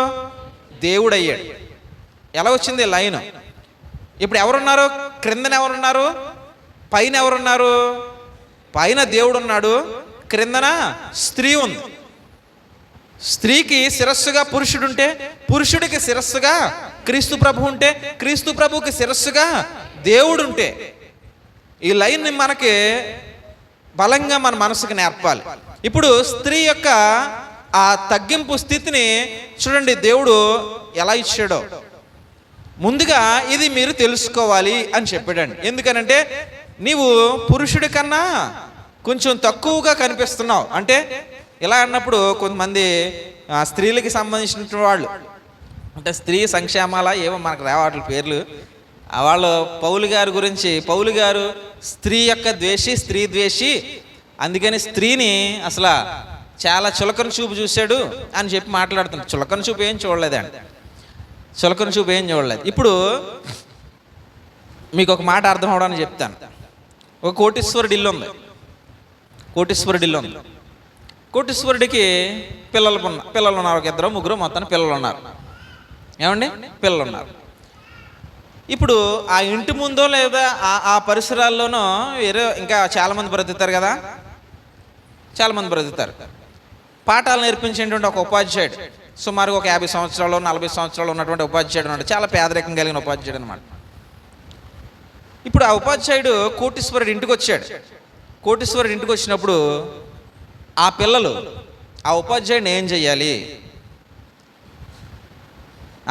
దేవుడు అయ్యాడు. ఎలా వచ్చింది లైన్? ఇప్పుడు ఎవరున్నారు? క్రిందన ఎవరున్నారు? పైన ఎవరున్నారు? పైన దేవుడు ఉన్నాడు, క్రిందన స్త్రీ ఉంది. స్త్రీకి శిరస్సుగా పురుషుడు ఉంటే, పురుషుడికి శిరస్సుగా క్రీస్తు ప్రభు ఉంటే, క్రీస్తు ప్రభుకి శిరస్సుగా దేవుడు ఉంటే, ఈ లైన్ని మనకి బలంగా మన మనసుకు నేర్పాలి. ఇప్పుడు స్త్రీ యొక్క ఆ తగ్గింపు స్థితిని చూడండి దేవుడు ఎలా ఇచ్చాడో. ముందుగా ఇది మీరు తెలుసుకోవాలి అని చెప్పాడండి. ఎందుకనంటే నీవు పురుషుడి కన్నా కొంచెం తక్కువగా కనిపిస్తున్నావు. అంటే ఇలా అన్నప్పుడు కొంతమంది స్త్రీలకి సంబంధించిన వాళ్ళు, అంటే స్త్రీ సంక్షేమాల ఏమో మనకు రావట్ల పేర్లు, వాళ్ళు పౌలు గారి గురించి, పౌలు గారు స్త్రీ యొక్క ద్వేషి, స్త్రీ ద్వేషి, అందుకని స్త్రీని అసలు చాలా చులకన చూపు చూశాడు అని చెప్పి మాట్లాడుతున్నాడు. చులకన చూపు ఏం చూడలేదండి, చులకన చూపు ఏం చూడలేదు. ఇప్పుడు మీకు ఒక మాట అర్థం అవడానికి చెప్తాను. ఒక కోటీశ్వరుడి ఇల్లు ఉంది. కోటీశ్వరుడికి పిల్లలు ఉన్నారు. ఒక ఇద్దరు ముగ్గురు మొత్తాన్ని పిల్లలు ఉన్నారు. ఏమండి? పిల్లలు ఉన్నారు. ఇప్పుడు ఆ ఇంటి ముందో లేదా ఆ పరిసరాల్లోనో వేరే ఇంకా చాలామంది బ్రతుకుతారు కదా, చాలామంది బ్రతుకుతారు. పాఠాలు నేర్పించేటువంటి ఒక ఉపాధ్యాయుడు, సుమారుగా ఒక 50 సంవత్సరాలు 40 సంవత్సరాలు ఉన్నటువంటి ఉపాధ్యాయుడు అన్నమాట. చాలా పేదరికం కలిగిన ఉపాధ్యాయుడు అనమాట. ఇప్పుడు ఆ ఉపాధ్యాయుడు కోటీశ్వరుడు ఇంటికి వచ్చాడు. కోటీశ్వరుడు ఇంటికి వచ్చినప్పుడు ఆ పిల్లలు ఆ ఉపాధ్యాయుడిని ఏం చెయ్యాలి?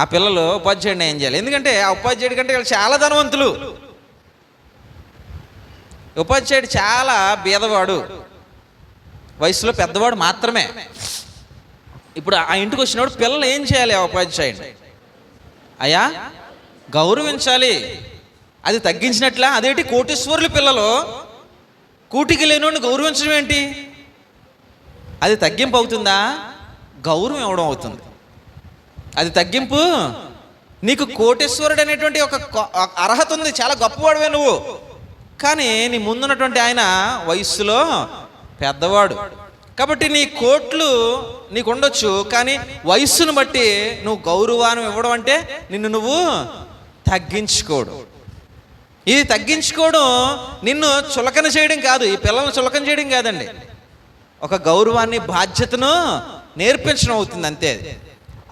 ఆ పిల్లలు ఉపాధ్యాయుడిని ఏం చేయాలి? ఎందుకంటే ఆ ఉపాధ్యాయుడి కంటే వీళ్ళు చాలా ధనవంతులు. ఉపాధ్యాయుడు చాలా బీదవాడు, వయసులో పెద్దవాడు మాత్రమే. ఇప్పుడు ఆ ఇంటికి వచ్చినప్పుడు పిల్లలు ఏం చేయాలి? ఆ ఉపాధ్యాయుడిని అయ్యా గౌరవించాలి. అది తగ్గించినట్లా? అదేంటి కోటీశ్వరులు పిల్లలు కూటికి లేనోడిని గౌరవించడం ఏంటి? అది తగ్గింపు అవుతుందా? గౌరవం ఇవ్వడం అవుతుంది. అది తగ్గింపు. నీకు కోటీశ్వరుడు అనేటువంటి ఒక అర్హత ఉంది, చాలా గొప్పవాడువే నువ్వు. కానీ నీ ముందున్నటువంటి ఆయన వయస్సులో పెద్దవాడు. కాబట్టి నీ కోట్లు నీకు ఉండొచ్చు, కానీ వయస్సును బట్టి నువ్వు గౌరవాన్ని ఇవ్వడం అంటే నిన్ను నువ్వు తగ్గించుకోవడం. ఇది తగ్గించుకోవడం నిన్ను చులకన చేయడం కాదు, ఈ పిల్లల్ని చులకన చేయడం కాదండి. ఒక గౌరవాన్ని, బాధ్యతను నేర్పించడం అవుతుంది అంతే.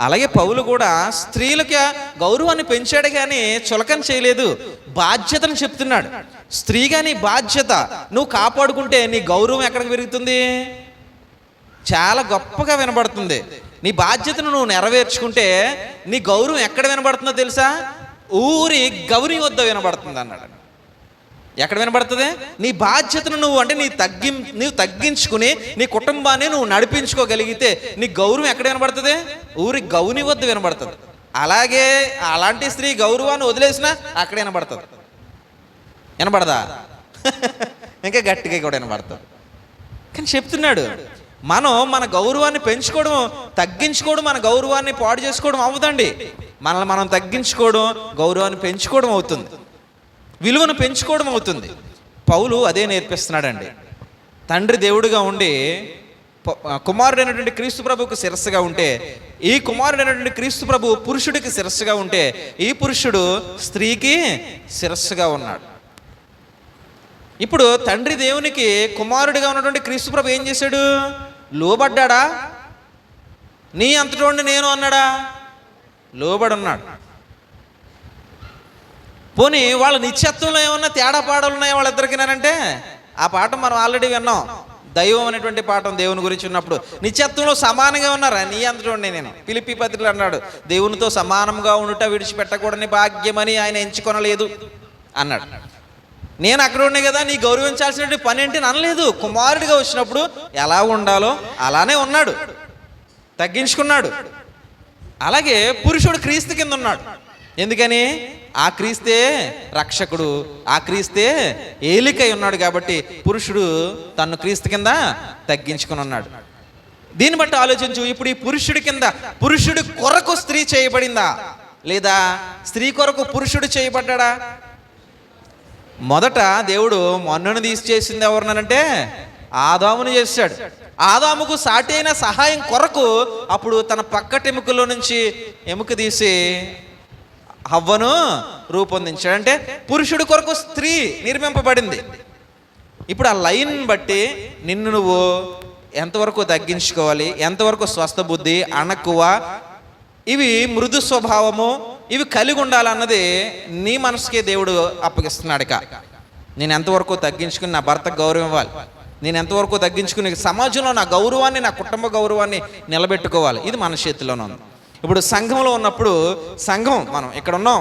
అలాగే పౌలు కూడా స్త్రీలకి గౌరవాన్ని పెంచాడు కానీ చులకన చేయలేదు, బాధ్యతను చెప్తున్నాడు. స్త్రీగా నీ బాధ్యత నువ్వు కాపాడుకుంటే నీ గౌరవం ఎక్కడికి పెరుగుతుంది? చాలా గొప్పగా వినబడుతుంది. నీ బాధ్యతను నువ్వు నెరవేర్చుకుంటే నీ గౌరవం ఎక్కడ వినబడుతుందో తెలుసా? ఊరి గౌరీ వద్ద వినబడుతుంది అన్నాడు. ఎక్కడ వినబడుతుంది? నీ బాధ్యతను నువ్వు అంటే నువ్వు తగ్గించుకుని నీ కుటుంబాన్ని నువ్వు నడిపించుకోగలిగితే నీ గౌరవం ఎక్కడ వినబడుతుంది? ఊరి గౌని వద్ద వినబడుతుంది. అలాగే అలాంటి స్త్రీ గౌరవాన్ని వదిలేసినా అక్కడ వినబడుతుంది. వినబడదా? ఇంకా గట్టిగా కూడా వినబడుతుంది. కానీ చెప్తున్నాడు, మనం మన గౌరవాన్ని పెంచుకోవడం, తగ్గించుకోవడం, మన గౌరవాన్ని పాడు చేసుకోవడం అవ్వదండి. మనల్ని మనం తగ్గించుకోవడం గౌరవాన్ని పెంచుకోవడం అవుతుంది, విలువను పెంచుకోవడం అవుతుంది. పౌలు అదే నేర్పిస్తున్నాడండి. తండ్రి దేవుడిగా ఉండి కుమారుడైనటువంటి క్రీస్తు ప్రభువుకు శిరస్సుగా ఉంటే, ఈ కుమారుడైనటువంటి క్రీస్తు ప్రభు పురుషుడికి శిరస్సుగా ఉంటే, ఈ పురుషుడు స్త్రీకి శిరస్సుగా ఉన్నాడు. ఇప్పుడు తండ్రి దేవునికి కుమారుడిగా ఉన్నటువంటి క్రీస్తు ప్రభు ఏం చేశాడు? లోబడ్డాడా? నీ అంతటోండి నేను అన్నాడా? లోబడున్నాడు. పోనీ వాళ్ళ నిత్యత్వంలో ఏమన్నా తేడా పాడాలు ఉన్నాయా వాళ్ళిద్దరికినారంటే? ఆ పాఠం మనం ఆల్రెడీ విన్నాం, దైవం అనేటువంటి పాఠం దేవుని గురించి ఉన్నప్పుడు. నిత్యత్వంలో సమానంగా ఉన్నారా? నీ అంతటోండి నేను. ఫిలిప్పీ పత్రికలో అన్నాడు, దేవునితో సమానంగా ఉండుట విడిచిపెట్టకూడని భాగ్యమని ఆయన ఎంచుకొనలేదు అన్నాడు. నేను అక్కడ ఉండే కదా, నీ గౌరవించాల్సిన పని ఏంటి అని అనలేదు. కుమారుడిగా వచ్చినప్పుడు ఎలా ఉండాలో అలానే ఉన్నాడు, తగ్గించుకున్నాడు. అలాగే పురుషుడు క్రీస్తు కింద ఉన్నాడు. ఎందుకని? ఆ క్రీస్తే రక్షకుడు, ఆ క్రీస్తే ఏలికై ఉన్నాడు. కాబట్టి పురుషుడు తను క్రీస్తు కింద తగ్గించుకుని ఉన్నాడు. దీన్ని బట్టి ఆలోచించు. ఇప్పుడు ఈ పురుషుడి కింద పురుషుడి కొరకు స్త్రీ చేయబడిందా, లేదా స్త్రీ కొరకు పురుషుడు చేయబడ్డా? మొదట దేవుడు మన్నును తీసి చేసింది ఎవరినంటే ఆదామును చేశాడు. ఆదాముకు సాటి అయిన సహాయం కొరకు అప్పుడు తన పక్కటి ఎముకలో నుంచి ఎముక తీసి హవ్వను రూపొందించాడు. అంటే పురుషుడి కొరకు స్త్రీ నిర్మింపబడింది. ఇప్పుడు ఆ లైన్ బట్టి నిన్ను నువ్వు ఎంతవరకు తగ్గించుకోవాలి, ఎంతవరకు స్వస్థ బుద్ధి, అణకువ, ఇవి మృదు స్వభావము, ఇవి కలిగి ఉండాలన్నది నీ మనసుకే దేవుడు అప్పగిస్తున్నాడు. నేను ఎంతవరకు తగ్గించుకుని నా భర్తకు గౌరవం ఇవ్వాలి, నేను ఎంతవరకు తగ్గించుకుని సమాజంలో నా గౌరవాన్ని, నా కుటుంబ గౌరవాన్ని నిలబెట్టుకోవాలి, ఇది మన చేతిలోనే ఉంది. ఇప్పుడు సంఘంలో ఉన్నప్పుడు, సంఘం మనం ఇక్కడ ఉన్నాం,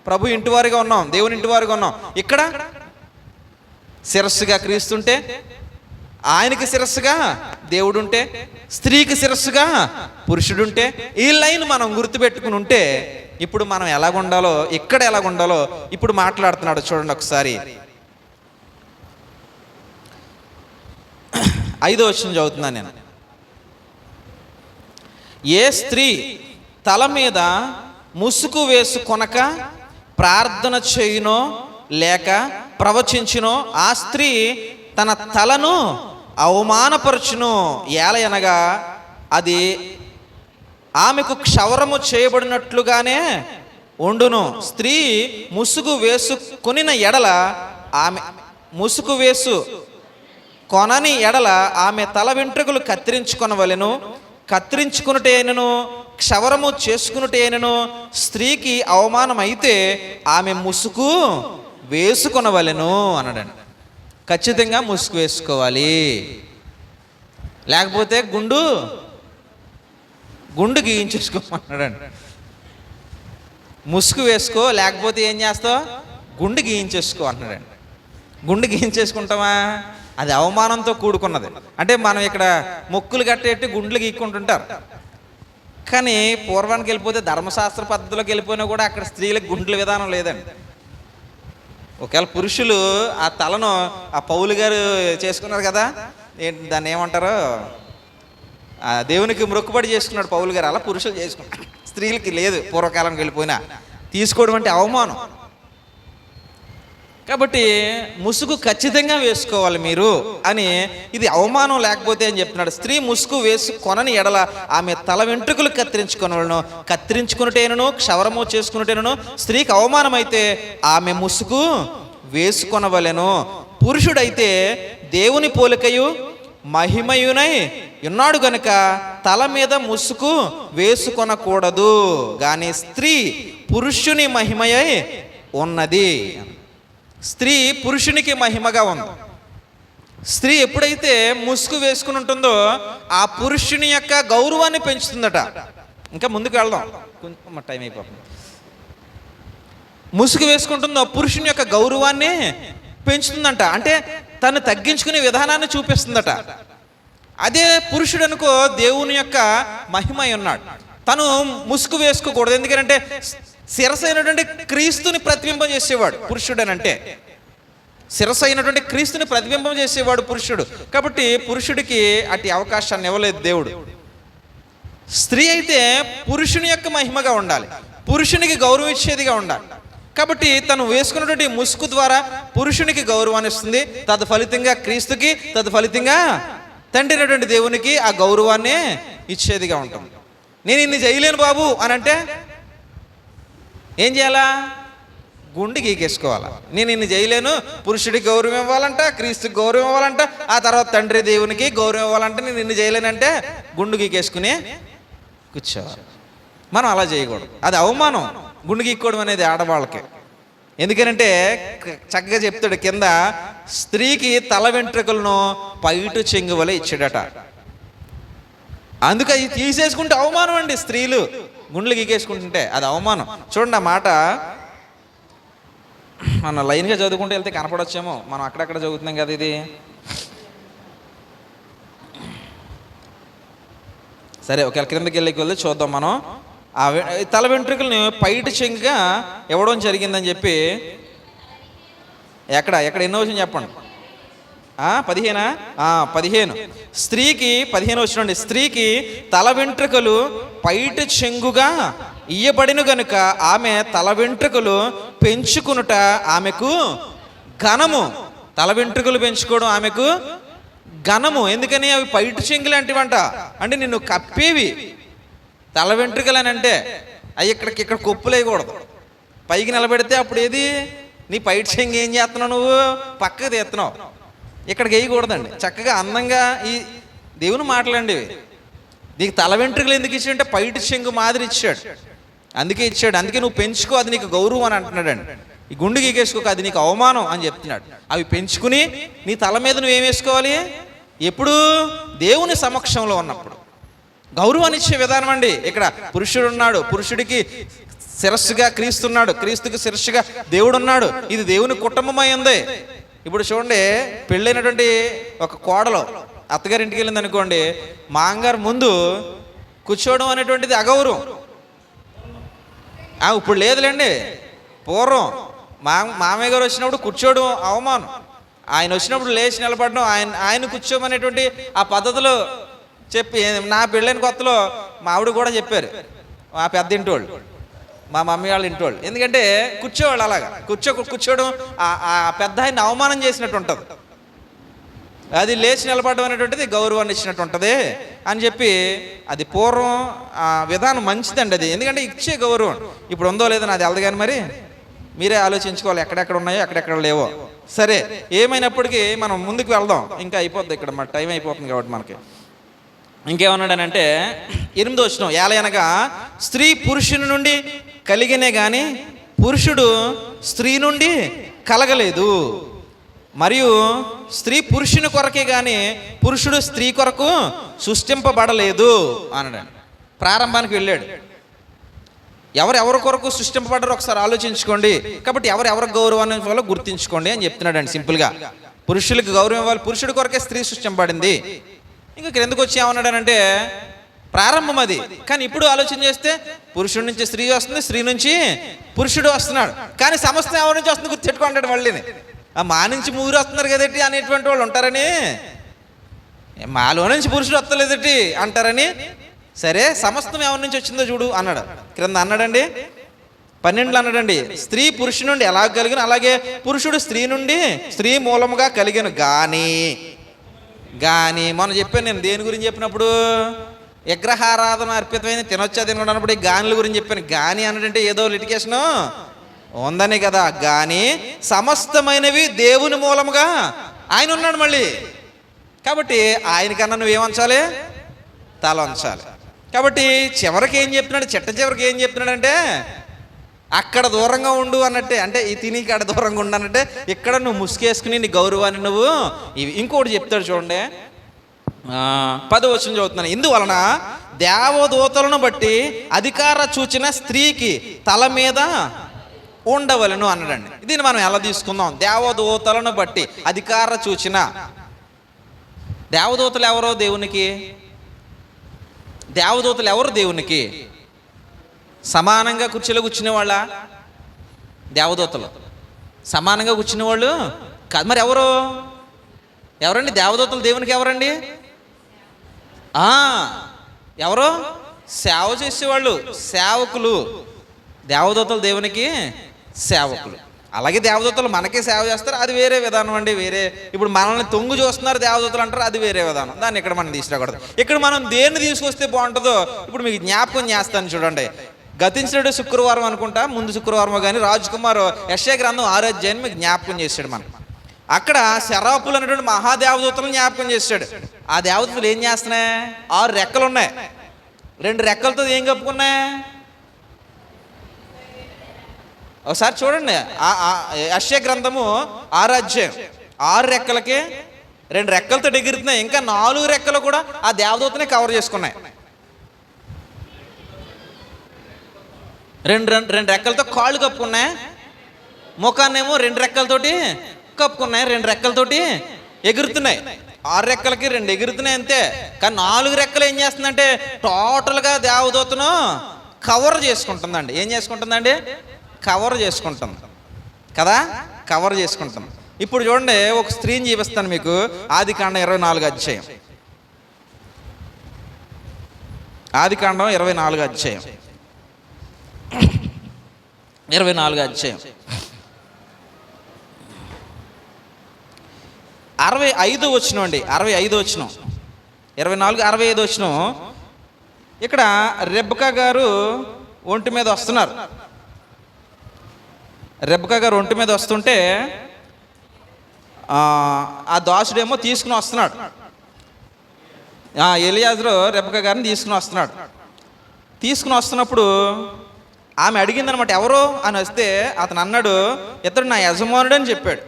ప్రభు ఇంటివారిగా ఉన్నాం, దేవుని ఇంటివారిగా ఉన్నాం. ఇక్కడ శిరస్సుగా క్రీస్తుంటే, ఆయనకి శిరస్సుగా దేవుడుంటే, స్త్రీకి శిరస్సుగా పురుషుడుంటే, ఈ లైన్ మనం గుర్తుపెట్టుకుని ఉంటే ఇప్పుడు మనం ఎలాగుండాలో, ఇక్కడ ఎలాగుండాలో ఇప్పుడు మాట్లాడుతున్నాడు. చూడండి ఒకసారి 5వ వచనం చదువుతున్నాను నేను. ఏ స్త్రీ తల మీద ముసుగు వేసుకొనక ప్రార్థన చేయునో లేక ప్రవచించునో ఆ స్త్రీ తన తలను అవమానపరచును. ఏలయనగా అది ఆమెకు క్షవరము చేయబడినట్లుగానే ఉండును. స్త్రీ ముసుగు వేసుకొనిన ఎడల, ఆమె ముసుగు వేసు కొనని ఎడల ఆమె తల వెంట్రుకలు కత్తిరించుకొనవలెను. కత్తిరించుకునుటేనను క్షవరము చేసుకునుటేనను స్త్రీకి అవమానం అయితే ఆమె ముసుగు వేసుకొనవలెను అన్నాడండి. ఖచ్చితంగా ముసుగు వేసుకోవాలి, లేకపోతే గుండు గీయించేసుకోమన్నాడండి. ముసుగు వేసుకో, లేకపోతే ఏం చేస్తావు, గుండు గీయించేసుకో అన్నాడండి. గుండు గీయించేసుకుంటామా? అది అవమానంతో కూడుకున్నది. అంటే మనం ఇక్కడ మొక్కులు కట్టేట్టు గుండ్లు గీక్కుంటుంటారు. కానీ పూర్వానికి వెళ్ళిపోతే, ధర్మశాస్త్ర పద్ధతిలోకి వెళ్ళిపోయినా కూడా అక్కడ స్త్రీలకు గుండ్ల విధానం లేదండి. ఒకవేళ పురుషులు ఆ తలను ఆ పౌలు గారు చేసుకున్నారు కదా, దాన్ని ఏమంటారు, దేవునికి మొక్కుబడి చేసుకున్నాడు పౌలు గారు, అలా పురుషులు చేసుకున్నారు. స్త్రీలకి లేదు, పూర్వకాలానికి వెళ్ళిపోయినా. తీసుకోవడం అంటే అవమానం. కాబట్టి ముసుగు ఖచ్చితంగా వేసుకోవాలి మీరు అని, ఇది అవమానం లేకపోతే అని చెప్తున్నాడు. స్త్రీ ముసుగు వేసుకొనని ఎడల ఆమె తల వెంట్రుకలు కత్తిరించుకొనవలెను. కత్తిరించుకున్నటేనను క్షవరము చేసుకున్నటేనను స్త్రీకి అవమానం అయితే ఆమె ముసుగు వేసుకొనవలెను. పురుషుడైతే దేవుని పోలికయు మహిమయునై ఉన్నాడు గనుక తల మీద ముసుగు వేసుకొనకూడదు, కానీ స్త్రీ పురుషుని మహిమయై ఉన్నది. స్త్రీ పురుషునికి మహిమగా ఉంది. స్త్రీ ఎప్పుడైతే ముసుగు వేసుకుని ఉంటుందో ఆ పురుషుని యొక్క గౌరవాన్ని పెంచుతుందట. ఇంకా ముందుకు వెళ్దాం, కొంచెం టైం అయిపోతుంది. ముసుగు వేసుకుంటుందో పురుషుని యొక్క గౌరవాన్ని పెంచుతుందంట. అంటే తను తగ్గించుకునే విధానాన్ని చూపిస్తుందట. అదే పురుషుడు అనుకో, దేవుని యొక్క మహిమ ఉన్నాడు, తను ముసుగు వేసుకోకూడదు. ఎందుకంటే శిరస్సు అయినటువంటి క్రీస్తుని ప్రతిబింబం చేసేవాడు పురుషుడు అని. అంటే శిరస్సు అయినటువంటి క్రీస్తుని ప్రతిబింబం చేసేవాడు పురుషుడు. కాబట్టి పురుషుడికి అట్టి అవకాశాన్ని ఇవ్వలేదు దేవుడు. స్త్రీ అయితే పురుషుని యొక్క మహిమగా ఉండాలి, పురుషునికి గౌరవం ఇచ్చేదిగా ఉండాలి. కాబట్టి తను వేసుకున్నటువంటి ముసుగు ద్వారా పురుషునికి గౌరవాన్ని ఇస్తుంది. తత్ఫలితంగా క్రీస్తుకి, తత్ఫలితంగా తండ్రి అయినటువంటి దేవునికి ఆ గౌరవాన్ని ఇచ్చేదిగా ఉంటుంది. నేను ఇన్ని చేయలేను బాబు అని అంటే ఏం చేయాలా? గుండు గీకేసుకోవాలా. నేను ఇన్ని చేయలేను, పురుషుడికి గౌరవం ఇవ్వాలంట, క్రీస్తుకి గౌరవం ఇవ్వాలంట, ఆ తర్వాత తండ్రి దేవునికి గౌరవం ఇవ్వాలంటే నేను ఇన్ని చేయలేనంటే గుండు గీకేసుకుని కూర్చోవాలి. మనం అలా చేయకూడదు, అది అవమానం. గుండు గీక్కోవడం అనేది ఆడవాళ్ళకి. ఎందుకనంటే చక్కగా చెప్తాడు కింద, స్త్రీకి తల వెంట్రుకలను పైటు చెంగు వలె ఇచ్చాడట. అందుకే అది తీసేసుకుంటే అవమానం అండి. స్త్రీలు గుండ్లు గీకేసుకుంటుంటే అది అవమానం. చూడండి ఆ మాట మనం లైన్గా చదువుకుంటూ వెళ్తే కనపడొచ్చేమో, మనం అక్కడక్కడ చదువుతున్నాం కదా ఇది. సరే, ఒకవేళ కిందకి వెళ్ళి చూద్దాం మనం. ఆ తల వెంట్రుకల్ని పైటి చెంగుగా ఇవ్వడం జరిగిందని చెప్పి ఎక్కడ ఎన్నో వచ్చింది చెప్పండి. 15 స్త్రీకి 15 వచ్చినండి. స్త్రీకి తల వెంట్రుకలు పైటి చెంగుగా ఇయ్యబడిన గనుక ఆమె తల వెంట్రుకలు పెంచుకునుట ఆమెకు ఘనము. తల వెంట్రుకలు పెంచుకోవడం ఆమెకు ఘనము. ఎందుకని? అవి పైటి చెంగులు అంటివంట. అంటే నిన్ను కప్పేవి తల వెంట్రుకలు అని అంటే. అవి ఇక్కడ కొప్పులు వేయకూడదు. పైకి నిలబెడితే అప్పుడు ఏది నీ పైటి చెంగు ఏం చేస్తున్నావు? నువ్వు పక్కకు తీస్తున్నావు. ఇక్కడికి వేయకూడదండి. చక్కగా అందంగా ఈ దేవుని మాటలండి. నీకు తల వెంట్రుకలు ఎందుకు ఇచ్చాడంటే పైటి చెంగు మాదిరి ఇచ్చాడు, అందుకే ఇచ్చాడు. అందుకే నువ్వు పెంచుకో, అది నీకు గౌరవం అని అంటున్నాడండి. ఈ గుండు గీకేసుకోక, అది నీకు అవమానం అని చెప్తున్నాడు. అవి పెంచుకుని నీ తల మీద నువ్వేం వేసుకోవాలి? ఎప్పుడు? దేవుని సమక్షంలో ఉన్నప్పుడు గౌరవాన్ని ఇచ్చే విధానం అండి. ఇక్కడ పురుషుడు ఉన్నాడు, పురుషుడికి శిరస్సుగా క్రీస్తున్నాడు, క్రీస్తుకి శిరస్సుగా దేవుడు ఉన్నాడు. ఇది దేవుని కుటుంబమై ఉంది. ఇప్పుడు చూడండి, పెళ్ళైనటువంటి ఒక కోడలు అత్తగారింటికి వెళ్ళింది అనుకోండి, మాంగారు ముందు కూర్చోవడం అనేటువంటిది అగౌరవం. ఇప్పుడు లేదులేండి. పూర్వం మామయ్య గారు వచ్చినప్పుడు కూర్చోవడం అవమానం. ఆయన వచ్చినప్పుడు లేచి నిలబడడం, ఆయన కూర్చోమనేటువంటి ఆ పద్ధతులు చెప్పి, నా పెళ్ళైన కొత్తలో మా ఆవిడ కూడా చెప్పారు, మా పెద్ద ఇంటోళ్ళు, మా మమ్మీ వాళ్ళ ఇంటోళ్ళు. ఎందుకంటే కూర్చోవాళ్ళు అలాగా కూర్చోవడం ఆ పెద్ద ఆయన్ని అవమానం చేసినట్టు ఉంటుంది. అది లేచి నిలబడడం అనేటువంటిది గౌరవాన్ని ఇచ్చినట్టు ఉంటుంది అని చెప్పి, అది పూర్వం ఆ విధానం మంచిదండి అది. ఎందుకంటే ఇచ్చే గౌరవం ఇప్పుడు ఉందో లేదో నాది వెళ్దు, కానీ మరి మీరే ఆలోచించుకోవాలి ఎక్కడెక్కడ ఉన్నాయో ఎక్కడెక్కడ లేవో. సరే, ఏమైనప్పటికీ మనం ముందుకు వెళ్దాం. ఇంకా అయిపోద్ది, ఇక్కడ మన టైం అయిపోతుంది కాబట్టి మనకి. ఇంకేమన్నాడనంటే 8వ వచనం, ఏలయనగా స్త్రీ పురుషుని నుండి కలిగినే గాని పురుషుడు స్త్రీ నుండి కలగలేదు, మరియు స్త్రీ పురుషుని కొరకే గాని పురుషుడు స్త్రీ కొరకు సృష్టింపబడలేదు అన్నాడు. ప్రారంభానికి వెళ్ళాడు. ఎవరెవరి కొరకు సృష్టింపబడ్డారో ఒకసారి ఆలోచించుకోండి. కాబట్టి ఎవరెవరి గౌరవాన్ని వల్ల గుర్తించుకోండి అని చెప్తున్నాడు అండి. సింపుల్గా పురుషులకు గౌరవం ఇవ్వాలి, పురుషుడి కొరకే స్త్రీ సృష్టింపబడింది. ఇంకా ఇక్కడ ఎందుకు వచ్చి ఏమన్నాడనంటే ప్రారంభం అది. కానీ ఇప్పుడు ఆలోచన చేస్తే పురుషుడి నుంచి స్త్రీ వస్తుంది, స్త్రీ నుంచి పురుషుడు వస్తున్నాడు. కానీ సమస్తం ఎవరి నుంచి వస్తుంది గుర్తెట్టుకుంటాడు. మళ్ళీ మా నుంచి మూరు వస్తున్నారు కదటి అనేటువంటి వాళ్ళు ఉంటారని, మాలో నుంచి పురుషుడు వస్తలేదటి అంటారని. సరే, సమస్తం ఎవరి నుంచి వచ్చిందో చూడు అన్నాడు. క్రింద అన్నాడండి 12 అన్నాడండి, స్త్రీ పురుషుడి నుండి ఎలా కలిగిన అలాగే పురుషుడు స్త్రీ నుండి స్త్రీ మూలముగా కలిగిన కానీ మొన్న చెప్పాను నేను దేని గురించి చెప్పినప్పుడు, విగ్రహారాధన అర్పితమైన తినొచ్చా తినప్పుడు ఈ గానుల గురించి చెప్పాను. గాని అన్నదంటే ఏదో లిటికేషను ఉందని కదా. గాని సమస్తమైనవి దేవుని మూలముగా ఆయన ఉన్నాడు మళ్ళీ. కాబట్టి ఆయనకన్నా నువ్వేమంచాలి? తల వంచాలి. కాబట్టి చివరికి ఏం చెప్తున్నాడు, చివరికి ఏం చెప్తున్నాడంటే అక్కడ దూరంగా ఉండు అన్నట్టే. అంటే ఈ తినికి అక్కడ దూరంగా ఉండు అన్నట్టే. ఇక్కడ నువ్వు ముసుకేసుకుని నీ గౌరవాన్ని నువ్వు ఇంకోటి చెప్తాడు చూడండి. 10వ వచనం చదువుతున్నాను. ఇందువలన దేవదూతలను బట్టి అధికార చూచిన స్త్రీకి తల మీద ఉండవలను అన్నాడండి. దీన్ని మనం ఎలా తీసుకుందాం? దేవదూతలను బట్టి అధికార చూచిన దేవదూతలు ఎవరో దేవునికి? దేవదూతలు ఎవరు దేవునికి? సమానంగా కుర్చీలో కూర్చునే వాళ్ళ దేవదూతలు? సమానంగా కూర్చునే వాళ్ళు కాదు. మరి ఎవరండి దేవదూతలు దేవునికి? ఎవరండి? ఎవరు? సేవ చేసేవాళ్ళు, సేవకులు. దేవదూతలు దేవునికి సేవకులు. అలాగే దేవదూతలు మనకే సేవ చేస్తారు, అది వేరే విధానం అండి. వేరే ఇప్పుడు మనల్ని తొంగు చూస్తున్నారు దేవదూతలు అంటారు, అది వేరే విధానం. దాన్ని ఇక్కడ మనం తీసుకురాకూడదు. ఇక్కడ మనం దేన్ని తీసుకొస్తే బాగుంటుందో ఇప్పుడు మీకు జ్ఞాపకం చేస్తాను చూడండి. గతించిన శుక్రవారం అనుకుంటా, ముందు శుక్రవారం కానీ రాజ్కుమార్ యెషయా గ్రంథం 6వ అధ్యాయాన్ని మీకు జ్ఞాపకం చేశాడు. మనం అక్కడ శరాపులు అనేటువంటి మహాదేవదూతలను జ్ఞాపకం చేశాడు. ఆ దేవదూతలు ఏం చేస్తున్నాయి? 6 రెక్కలు ఉన్నాయి. 2 రెక్కలతో ఏం కప్పుకున్నాయి? ఒకసారి చూడండి, యెషయా గ్రంథము 6వ అధ్యాయం. 6 రెక్కలకి 2 రెక్కలతో ఎగురుతున్నాయి. ఇంకా 4 రెక్కలు కూడా ఆ దేవదూతనే కవర్ చేసుకున్నాయి. రెండు రెక్కలతో కాళ్ళు కప్పుకున్నాయి. ముఖాన్నేమో 2 రెక్కలతోటి కప్పుకున్నాయి, 2 రెక్కలతోటి ఎగురుతున్నాయి. 6 రెక్కలకి 2 ఎగురుతున్నాయి అంతే. కానీ 4 రెక్కలు ఏం చేస్తుందంటే టోటల్గా దేవదూతను కవర్ చేసుకుంటుందండి. ఏం చేసుకుంటుందండి? కవర్ చేసుకుంటుంది కదా, కవర్ చేసుకుంటుంది. ఇప్పుడు చూడండి, ఒక స్త్రీని చూపిస్తాను మీకు. ఆదికాండం 24 అధ్యాయం. ఆదికాండం 24 అధ్యాయం. 24 అధ్యాయం 65 వచనం అండి. 65 వచనం, 24 65 వచనం. ఇక్కడ రెబెకా గారు ఒంటి మీద వస్తున్నారు. రెబెకా గారు ఒంటి మీద వస్తుంటే ఆ దాసుడేమో తీసుకుని వస్తున్నాడు. ఎలియాజరు రెబెకా గారిని తీసుకుని వస్తున్నాడు. తీసుకుని వస్తున్నప్పుడు ఆమె అడిగిందనమాట, ఎవరు అని వస్తే అతను అన్నాడు, ఇతడు నా యజమానుడు అని చెప్పాడు.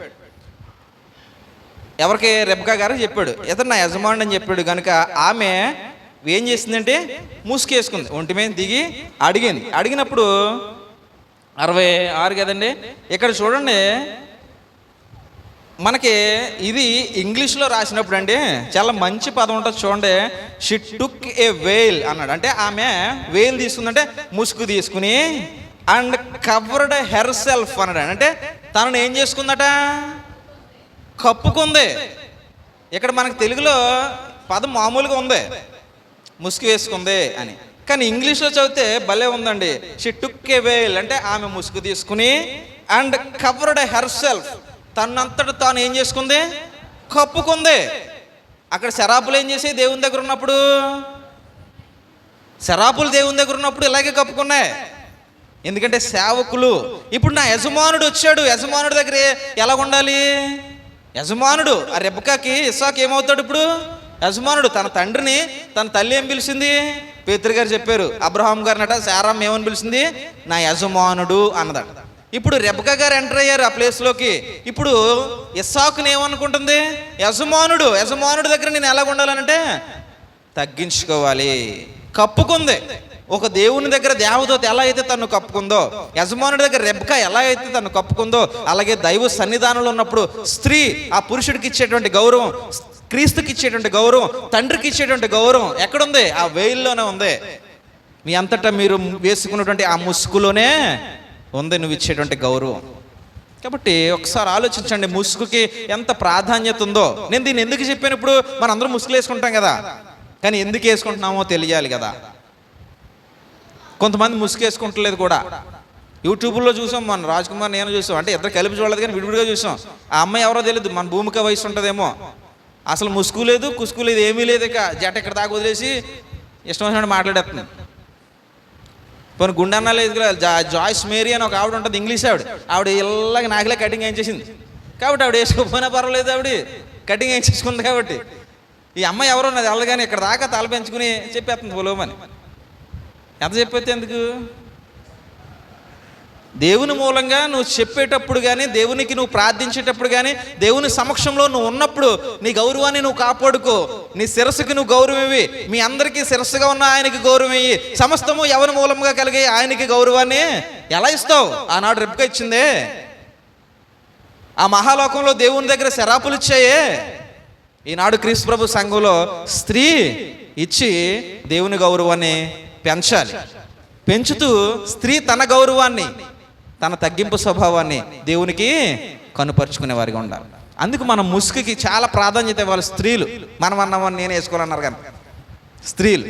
ఎవరికి? రెబెకా గారికి చెప్పాడు, ఇతడు నా యజమానుడు అని చెప్పాడు. కనుక ఆమె ఏం చేసిందంటే ముసుకేసుకుంది, ఒంటి మీద దిగి అడిగింది. అడిగినప్పుడు 66 కదండి. ఇక్కడ చూడండి, మనకి ఇది ఇంగ్లీష్లో రాసినప్పుడు అండి చాలా మంచి పదం ఉంటుంది చూడండి. షీ టుక్ ఏ వేల్ అన్నాడు. అంటే ఆమె వేల్ తీసుకుందంటే ముసుగు తీసుకుని అండ్ కవర్డ్ హెర్ సెల్ఫ్ అన్నాడు. అంటే తనను ఏం చేసుకుందట? కప్పుకుంది. ఇక్కడ మనకు తెలుగులో పదం మామూలుగా ఉంది, ముసుగు వేసుకుంది అని. కానీ ఇంగ్లీష్లో చదివితే భలే ఉందండి. షీ టుక్ ఏ వేల్ అంటే ఆమె ముసుగు తీసుకుని అండ్ కవర్డ్ హెర్ సెల్ఫ్, తనంతట తాను ఏం చేసుకుంది? కప్పుకుంది. అక్కడ శరాపులు ఏం చేసి దేవుని దగ్గర ఉన్నప్పుడు, శరాపులు దేవుని దగ్గర ఉన్నప్పుడు ఇలాగే కప్పుకున్నాయి. ఎందుకంటే సేవకులు. ఇప్పుడు నా యజమానుడు వచ్చాడు, యజమానుడి దగ్గర ఎలా ఉండాలి? యజమానుడు ఆ రెబెకాకి ఇస్సాకు ఏమవుతాడు? ఇప్పుడు యజమానుడు. తన తండ్రిని తన తల్లి ఏం పిలిచింది? పేతురు గారు చెప్పారు. అబ్రహాం గారినట శారమ్మ ఏమని పిలిచింది? నా యజమానుడు అన్నదట. ఇప్పుడు రెబెకా గారు ఎంటర్ అయ్యారు ఆ ప్లేస్లోకి. ఇప్పుడు ఇస్సాకుని ఏమనుకుంటుంది? యజమానుడు. యజమానుడి దగ్గర నేను ఎలా ఉండాలనంటే తగ్గించుకోవాలి. కప్పుకుంది. ఒక దేవుని దగ్గర దేవదూత ఎలా అయితే తను కప్పుకుందో, యజమానుడి దగ్గర రెబెకా ఎలా అయితే తను కప్పుకుందో, అలాగే దైవ సన్నిధానంలో ఉన్నప్పుడు స్త్రీ ఆ పురుషుడికి ఇచ్చేటువంటి గౌరవం, క్రీస్తుకి ఇచ్చేటువంటి గౌరవం, తండ్రికి ఇచ్చేటువంటి గౌరవం ఎక్కడుంది? ఆ వేయిల్లోనే ఉంది. మీ అంతటా మీరు వేసుకున్నటువంటి ఆ ముసుగులోనే ఉంది నువ్వు ఇచ్చేటువంటి గౌరవం. కాబట్టి ఒకసారి ఆలోచించండి, ముసుగుకి ఎంత ప్రాధాన్యత ఉందో. నేను దీన్ని ఎందుకు చెప్పాను? ఇప్పుడు మనం అందరం ముసుగులు వేసుకుంటాం కదా, కానీ ఎందుకు వేసుకుంటున్నామో తెలియాలి కదా. కొంతమంది ముసుగు వేసుకుంటలేదు కూడా. యూట్యూబ్లో చూసాం, మన రాజ్ కుమార్ నేను చూసాం. అంటే ఇద్దరు కలిపి చూడలేదు కానీ విడివిడిగా చూసాం. ఆ అమ్మాయి ఎవరో తెలియదు, మన భూమిక వయసు ఉంటుందేమో. అసలు ముసుగు లేదు, కుసుకు లేదు, ఏమీ లేదు. ఇక జట ఇక్కడ దాకా వదిలేసి ఇష్టం వచ్చినట్టు మాట్లాడేస్తుంది. పోనీ గుండెన్నా లేదు కదా. జాయిస్ మేరీ అని ఒక ఆవిడ ఉంటుంది, ఇంగ్లీష్ ఆవిడ ఇలాగ నాకులే కటింగ్ వేయించేసింది. కాబట్టి ఆవిడ వేసుకోకపోయినా పర్వాలేదు, ఆవిడ కటింగ్ వేయించేసుకుంది. కాబట్టి ఈ అమ్మాయి ఎవరో నాది వెళ్ళగానే ఇక్కడ దాకా తల పెంచుకుని చెప్పేస్తుంది పొలోమని. ఎంత చెప్పేస్తే ఎందుకు? దేవుని మూలంగా నువ్వు చెప్పేటప్పుడు కానీ, దేవునికి నువ్వు ప్రార్థించేటప్పుడు కానీ, దేవుని సమక్షంలో నువ్వు ఉన్నప్పుడు నీ గౌరవాన్ని నువ్వు కాపాడుకో. నీ శిరస్సుకి నువ్వు గౌరవం ఇవ్వి. మీ అందరికీ శిరస్సుగా ఉన్న ఆయనకి గౌరవం ఇయ్యి. సమస్తము ఎవరి మూలంగా కలిగే ఆయనకి గౌరవాన్ని ఎలా ఇస్తావు? ఆనాడు రెబెకా ఇచ్చిందే. ఆ మహాలోకంలో దేవుని దగ్గర శరాపులు ఇచ్చాయే. ఈనాడు క్రీస్తు ప్రభు సంఘంలో స్త్రీ ఇచ్చి దేవుని గౌరవాన్ని పెంచాలి. పెంచుతూ స్త్రీ తన గౌరవాన్ని, తన తగ్గింపు స్వభావాన్ని దేవునికి కనుపరుచుకునే వారిగా ఉండాలి. అందుకు మనం ముసుగుకి చాలా ప్రాధాన్యత ఇవ్వాలి. స్త్రీలు, మనం అన్నామని నేను వేసుకోవాలన్నారు కానీ స్త్రీలు.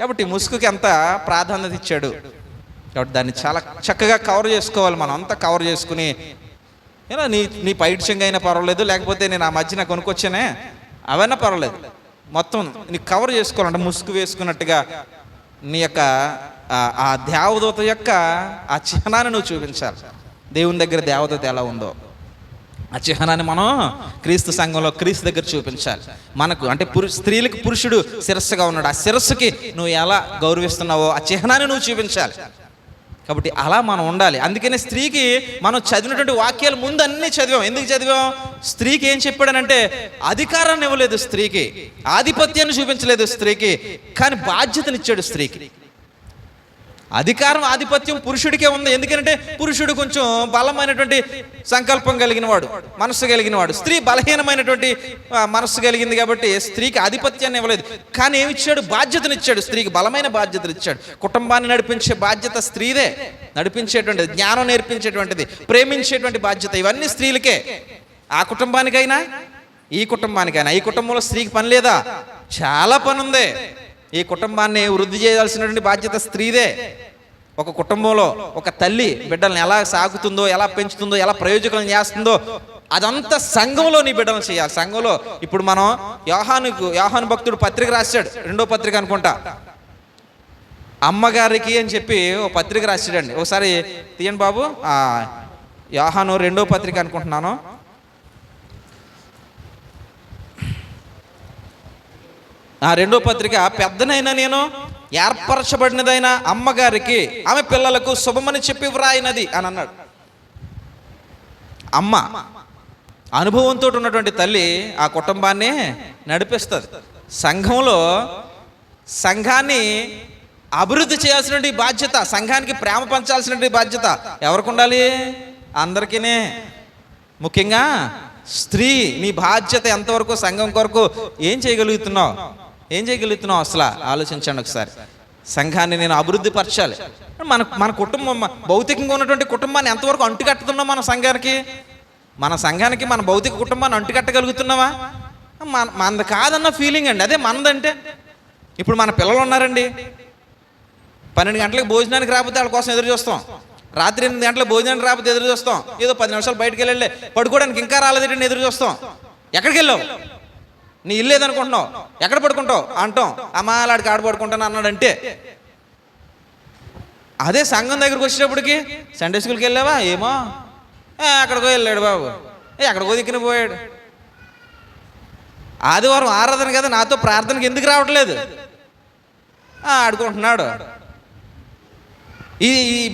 కాబట్టి ముసుగుకి ఎంత ప్రాధాన్యత ఇచ్చాడు. కాబట్టి దాన్ని చాలా చక్కగా కవర్ చేసుకోవాలి. మనం అంతా కవర్ చేసుకుని, ఏనా నీ పైడ్యంగా అయినా పర్వాలేదు, లేకపోతే నేను ఆ మధ్యన కొనుక్కొచ్చానే అవైనా పర్వాలేదు, మొత్తం నీ కవర్ చేసుకోవాలంటే ముసుగు వేసుకున్నట్టుగా నీ యొక్క ఆ దేవదూత యొక్క ఆ చిహ్నాన్ని నువ్వు చూపించాలి. దేవుని దగ్గర దేవదూత ఎలా ఉందో ఆ చిహ్నాన్ని మనం క్రీస్తు సంఘంలో క్రీస్తు దగ్గర చూపించాలి. మనకు అంటే స్త్రీలకు పురుషుడు శిరస్సుగా ఉన్నాడు. ఆ శిరస్సుకి నువ్వు ఎలా గౌరవిస్తున్నావో ఆ చిహ్నాన్ని నువ్వు చూపించాలి. కాబట్టి అలా మనం ఉండాలి. అందుకనే స్త్రీకి మనం చదివినటువంటి వాక్యాలు ముందు అన్నీ చదివాం. ఎందుకు చదివాం? స్త్రీకి ఏం చెప్పాడనంటే అధికారాన్ని ఇవ్వలేదు, స్త్రీకి ఆధిపత్యాన్ని చూపించలేదు స్త్రీకి, కానీ బాధ్యతనిచ్చాడు స్త్రీకి. అధికారం ఆధిపత్యం పురుషుడికే ఉంది. ఎందుకంటే పురుషుడు కొంచెం బలమైనటువంటి సంకల్పం కలిగిన వాడు, మనస్సు కలిగిన వాడు. స్త్రీ బలహీనమైనటువంటి మనస్సు కలిగింది కాబట్టి స్త్రీకి ఆధిపత్యాన్ని ఇవ్వలేదు. కానీ ఏమిచ్చాడు? బాధ్యతనిచ్చాడు. స్త్రీకి బలమైన బాధ్యతలు ఇచ్చాడు. కుటుంబాన్ని నడిపించే బాధ్యత స్త్రీదే. నడిపించేటువంటిది, జ్ఞానం నేర్పించేటువంటిది, ప్రేమించేటువంటి బాధ్యత ఇవన్నీ స్త్రీలకే. ఆ కుటుంబానికైనా ఈ కుటుంబానికైనా. ఈ కుటుంబంలో స్త్రీకి పని లేదా? చాలా పని ఉంది. ఈ కుటుంబాన్ని వృద్ధి చేయాల్సినటువంటి బాధ్యత స్త్రీదే. ఒక కుటుంబంలో ఒక తల్లి బిడ్డల్ని ఎలా సాగుతుందో, ఎలా పెంచుతుందో, ఎలా ప్రయోజకులను చేస్తుందో అదంతా సంఘంలో నీ బిడ్డలను చేయాలి. సంఘంలో ఇప్పుడు మనం యోహాను భక్తుడు పత్రిక రాశాడు, 2వ పత్రిక అనుకుంటా, అమ్మగారికి అని చెప్పి ఓ పత్రిక రాశాడండి. ఒకసారి తీయండి బాబు, యోహాను 2వ పత్రిక అనుకుంటున్నాను. ఆ 2వ పత్రిక, పెద్దనైనా నేను ఏర్పరచబడినదైన అమ్మగారికి ఆమె పిల్లలకు శుభమని చెప్పి వ్రాయినది అని అన్నాడు. అమ్మ అనుభవంతో ఉన్నటువంటి తల్లి ఆ కుటుంబాన్ని నడిపిస్తుంది. సంఘంలో సంఘాన్ని అభివృద్ధి చేయాల్సినటువంటి బాధ్యత, సంఘానికి ప్రేమ పంచాల్సినటువంటి బాధ్యత ఎవరికి ఉండాలి? అందరికీనే. ముఖ్యంగా స్త్రీ, నీ బాధ్యత ఎంతవరకు సంఘం కొరకు ఏం చేయగలుగుతున్నావు? అసలు ఆలోచించండి ఒకసారి. సంఘాన్ని నేను అభివృద్ధి పరచాలి. మన కుటుంబం, భౌతికంగా ఉన్నటువంటి కుటుంబాన్ని ఎంతవరకు అంటుకట్టుతున్నాం? మన సంఘానికి మన భౌతిక కుటుంబాన్ని అంటుకట్టగలుగుతున్నావా? మనది కాదన్న ఫీలింగ్ అండి. అదే మనదంటే. ఇప్పుడు మన పిల్లలు ఉన్నారండి, 12 గంటలకు భోజనానికి రాకపోతే వాళ్ళ కోసం ఎదురు చూస్తాం. రాత్రి 8 గంటలకు భోజనానికి రాకపోతే ఎదురు చూస్తాం. ఏదో 10 నిమిషాలు బయటకు వెళ్ళి పడుకోవడానికి ఇంకా రాలేదంటే ఎదురు చూస్తాం. ఎక్కడికి వెళ్ళావు? నీ ఇల్లు ఏదనుకుంటున్నావు? ఎక్కడ పడుకుంటావు అంటాం. అమ్మాలాడికి ఆడ పడుకుంటాను అన్నాడంటే. అదే సంఘం దగ్గరకు వచ్చేటప్పటికి, సండే స్కూల్కి వెళ్ళావా? ఏమో అక్కడికో వెళ్ళాడు బాబు, ఎక్కడికో దిక్కున పోయాడు. ఆదివారం ఆరాధన కదా, నాతో ప్రార్థనకి ఎందుకు రావట్లేదు? ఆడుకుంటున్నాడు. ఈ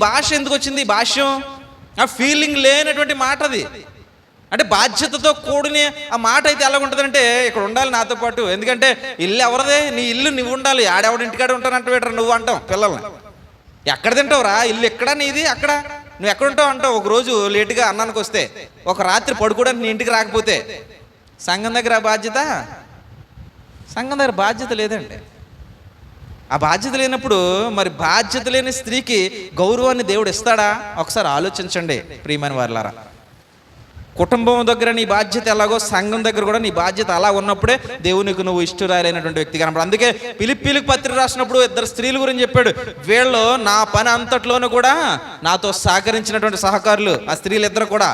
భాష ఎందుకు వచ్చింది? ఈ భాష్యం ఆ ఫీలింగ్ లేనటువంటి మాట అది. అంటే బాధ్యతతో కూడిన ఆ మాట అయితే ఎలా ఉంటుందంటే, ఇక్కడ ఉండాలి నాతో పాటు. ఎందుకంటే ఇల్లు ఎవరిదే? నీ ఇల్లు నువ్వు ఉండాలి. ఆడెవడ ఇంటికాడ ఉంటానంటే నువ్వు అంటాం పిల్లల్ని. ఎక్కడ తింటావురా? ఇల్లు ఎక్కడ నీది? అక్కడ నువ్వు ఎక్కడ ఉంటావు అంటావు. ఒక రోజు లేటుగా అన్నానికి వస్తే, ఒక రాత్రి పడుకోవడానికి నీ ఇంటికి రాకపోతే సంఘం దగ్గర బాధ్యత? సంఘం దగ్గర బాధ్యత లేదండి. ఆ బాధ్యత లేనప్పుడు మరి బాధ్యత లేని స్త్రీకి గౌరవాన్ని దేవుడు ఇస్తాడా? ఒకసారి ఆలోచించండి ప్రియమైన వారలారా. కుటుంబం దగ్గర నీ బాధ్యత ఎలాగో సంఘం దగ్గర కూడా నీ బాధ్యత అలా ఉన్నప్పుడే దేవునికి నువ్వు ఇష్టరాలైనటువంటి వ్యక్తి కనపడు. అందుకే ఫిలిప్పీలకు పత్రిక రాసినప్పుడు 2 స్త్రీల గురించి చెప్పాడు. వీళ్ళు నా పని అంతట్లోనూ కూడా నాతో సహకరించినటువంటి సహకారులు. ఆ స్త్రీలు 2 కూడా.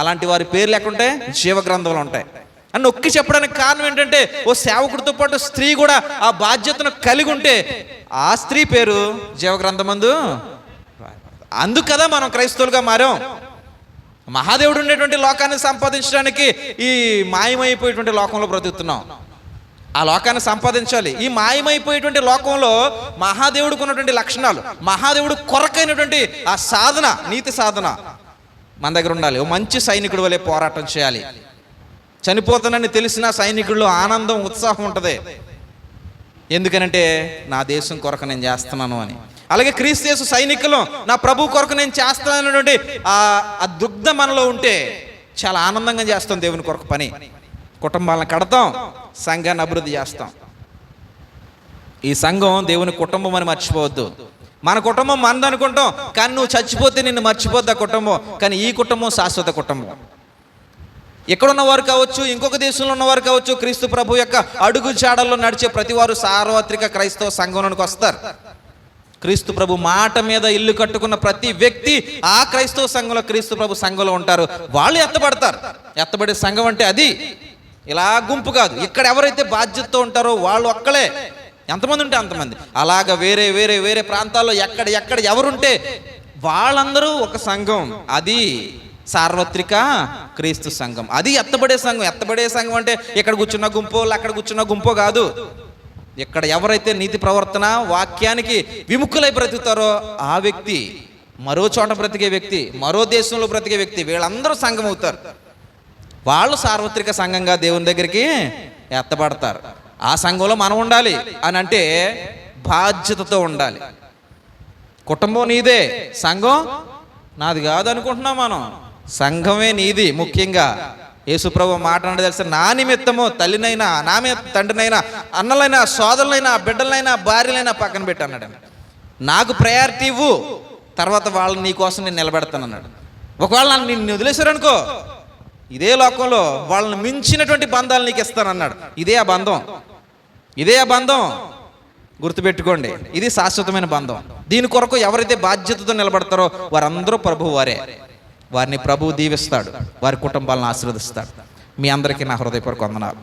అలాంటి వారి పేర్లు ఎక్కడుంటాయి? జీవ గ్రంథంలో ఉంటాయి అని నొక్కి చెప్పడానికి కారణం ఏంటంటే, ఓ సేవకుడితో పాటు స్త్రీ కూడా ఆ బాధ్యతను కలిగి ఉంటే ఆ స్త్రీ పేరు జీవగ్రంథమందు. అందుకు కదా మనం క్రైస్తవులుగా మారాం. మహాదేవుడు ఉండేటువంటి లోకాన్ని సంపాదించడానికి ఈ మాయమైపోయేటువంటి లోకంలో బ్రతుకుతున్నాం. ఆ లోకాన్ని సంపాదించాలి. ఈ మాయమైపోయేటువంటి లోకంలో మహాదేవుడికి ఉన్నటువంటి లక్షణాలు, మహాదేవుడు కొరకైనటువంటి ఆ సాధన, నీతి సాధన మన దగ్గర ఉండాలి. ఓ మంచి సైనికుడు వలె పోరాటం చేయాలి. చనిపోతానని తెలిసిన సైనికుల్లో ఆనందం, ఉత్సాహం ఉంటుంది. ఎందుకనంటే నా దేశం కొరకు నేను చేస్తున్నాను అని. అలాగే క్రీస్తు యేసు సైనికులు నా ప్రభు కొరకు నేను చేస్తానన్నటువంటి ఆ దుగ్ధ మనలో ఉంటే చాలా ఆనందంగా చేస్తాం దేవుని కొరకు పని. కుటుంబాలను కడతాం, సంఘాన్ని అభివృద్ధి చేస్తాం. ఈ సంఘం దేవుని కుటుంబం అని మర్చిపోవద్దు. మన కుటుంబం మనది అనుకుంటాం, కానీ నువ్వు చచ్చిపోతే నిన్ను మర్చిపోద్ది ఆ కుటుంబం. కానీ ఈ కుటుంబం శాశ్వత కుటుంబం. ఇక్కడ ఉన్నవారు కావచ్చు, ఇంకొక దేశంలో ఉన్నవారు కావచ్చు, క్రీస్తు ప్రభు యొక్క అడుగు జాడల్లో నడిచే ప్రతి వారు సార్వత్రిక క్రైస్తవ సంఘంలోనికి వస్తారు. క్రీస్తు ప్రభు మాట మీద ఇల్లు కట్టుకున్న ప్రతి వ్యక్తి ఆ క్రైస్తవ సంఘంలో, క్రీస్తు ప్రభు సంఘంలో ఉంటారు. వాళ్ళు ఎత్తబడతారు. ఎత్తబడే సంఘం అంటే అది ఇలా గుంపు కాదు. ఇక్కడ ఎవరైతే బాధ్యతతో ఉంటారో వాళ్ళు ఒక్కలే. ఎంతమంది ఉంటే అంతమంది. అలాగ వేరే వేరే వేరే ప్రాంతాల్లో ఎక్కడ ఎవరుంటే వాళ్ళందరూ ఒక సంఘం. అది సార్వత్రిక క్రీస్తు సంఘం. అది ఎత్తబడే సంఘం. ఎత్తబడే సంఘం అంటే ఇక్కడ కూర్చున్న గుంపో అక్కడ కూర్చున్న గుంపో కాదు. ఇక్కడ ఎవరైతే నీతి ప్రవర్తన, వాక్యానికి విముఖులై బ్రతుకుతారో ఆ వ్యక్తి, మరో చోట బ్రతికే వ్యక్తి, మరో దేశంలో బ్రతికే వ్యక్తి, వీళ్ళందరూ సంఘం అవుతారు. వాళ్ళు సార్వత్రిక సంఘంగా దేవుని దగ్గరికి ఎత్తబడతారు. ఆ సంఘంలో మనం ఉండాలి అని అంటే బాధ్యతతో ఉండాలి. కుటుంబం నీదే, సంఘం నాది కాదు అనుకుంటున్నాం మనం. సంఘమే నీది. ముఖ్యంగా యేసుప్రభు మాట్లాడే తెలుసు, నా నిమిత్తము తల్లినైనా, నా తండ్రినైనా, అన్నలైనా, సోదరులైనా, బిడ్డలైనా, భార్యలైనా పక్కన పెట్టి అన్నాడు. నాకు ప్రయారిటీ ఇవ్వు, తర్వాత వాళ్ళని నీ కోసం నేను నిలబెడతాను అన్నాడు. ఒకవేళ నన్ను నిన్ను వదిలేశారనుకో, ఇదే లోకంలో వాళ్ళని మించినటువంటి బంధాలు నీకు ఇస్తానన్నాడు. ఇదే ఆ బంధం, ఇదే ఆ బంధం. గుర్తుపెట్టుకోండి, ఇది శాశ్వతమైన బంధం. దీని కొరకు ఎవరైతే బాధ్యతతో నిలబడతారో వారందరూ ప్రభువు వారే. వారిని ప్రభువు దీవిస్తాడు, వారి కుటుంబాలను ఆశీర్వదిస్తాడు. మీ అందరికీ నా హృదయపూర్వక వందనాలు.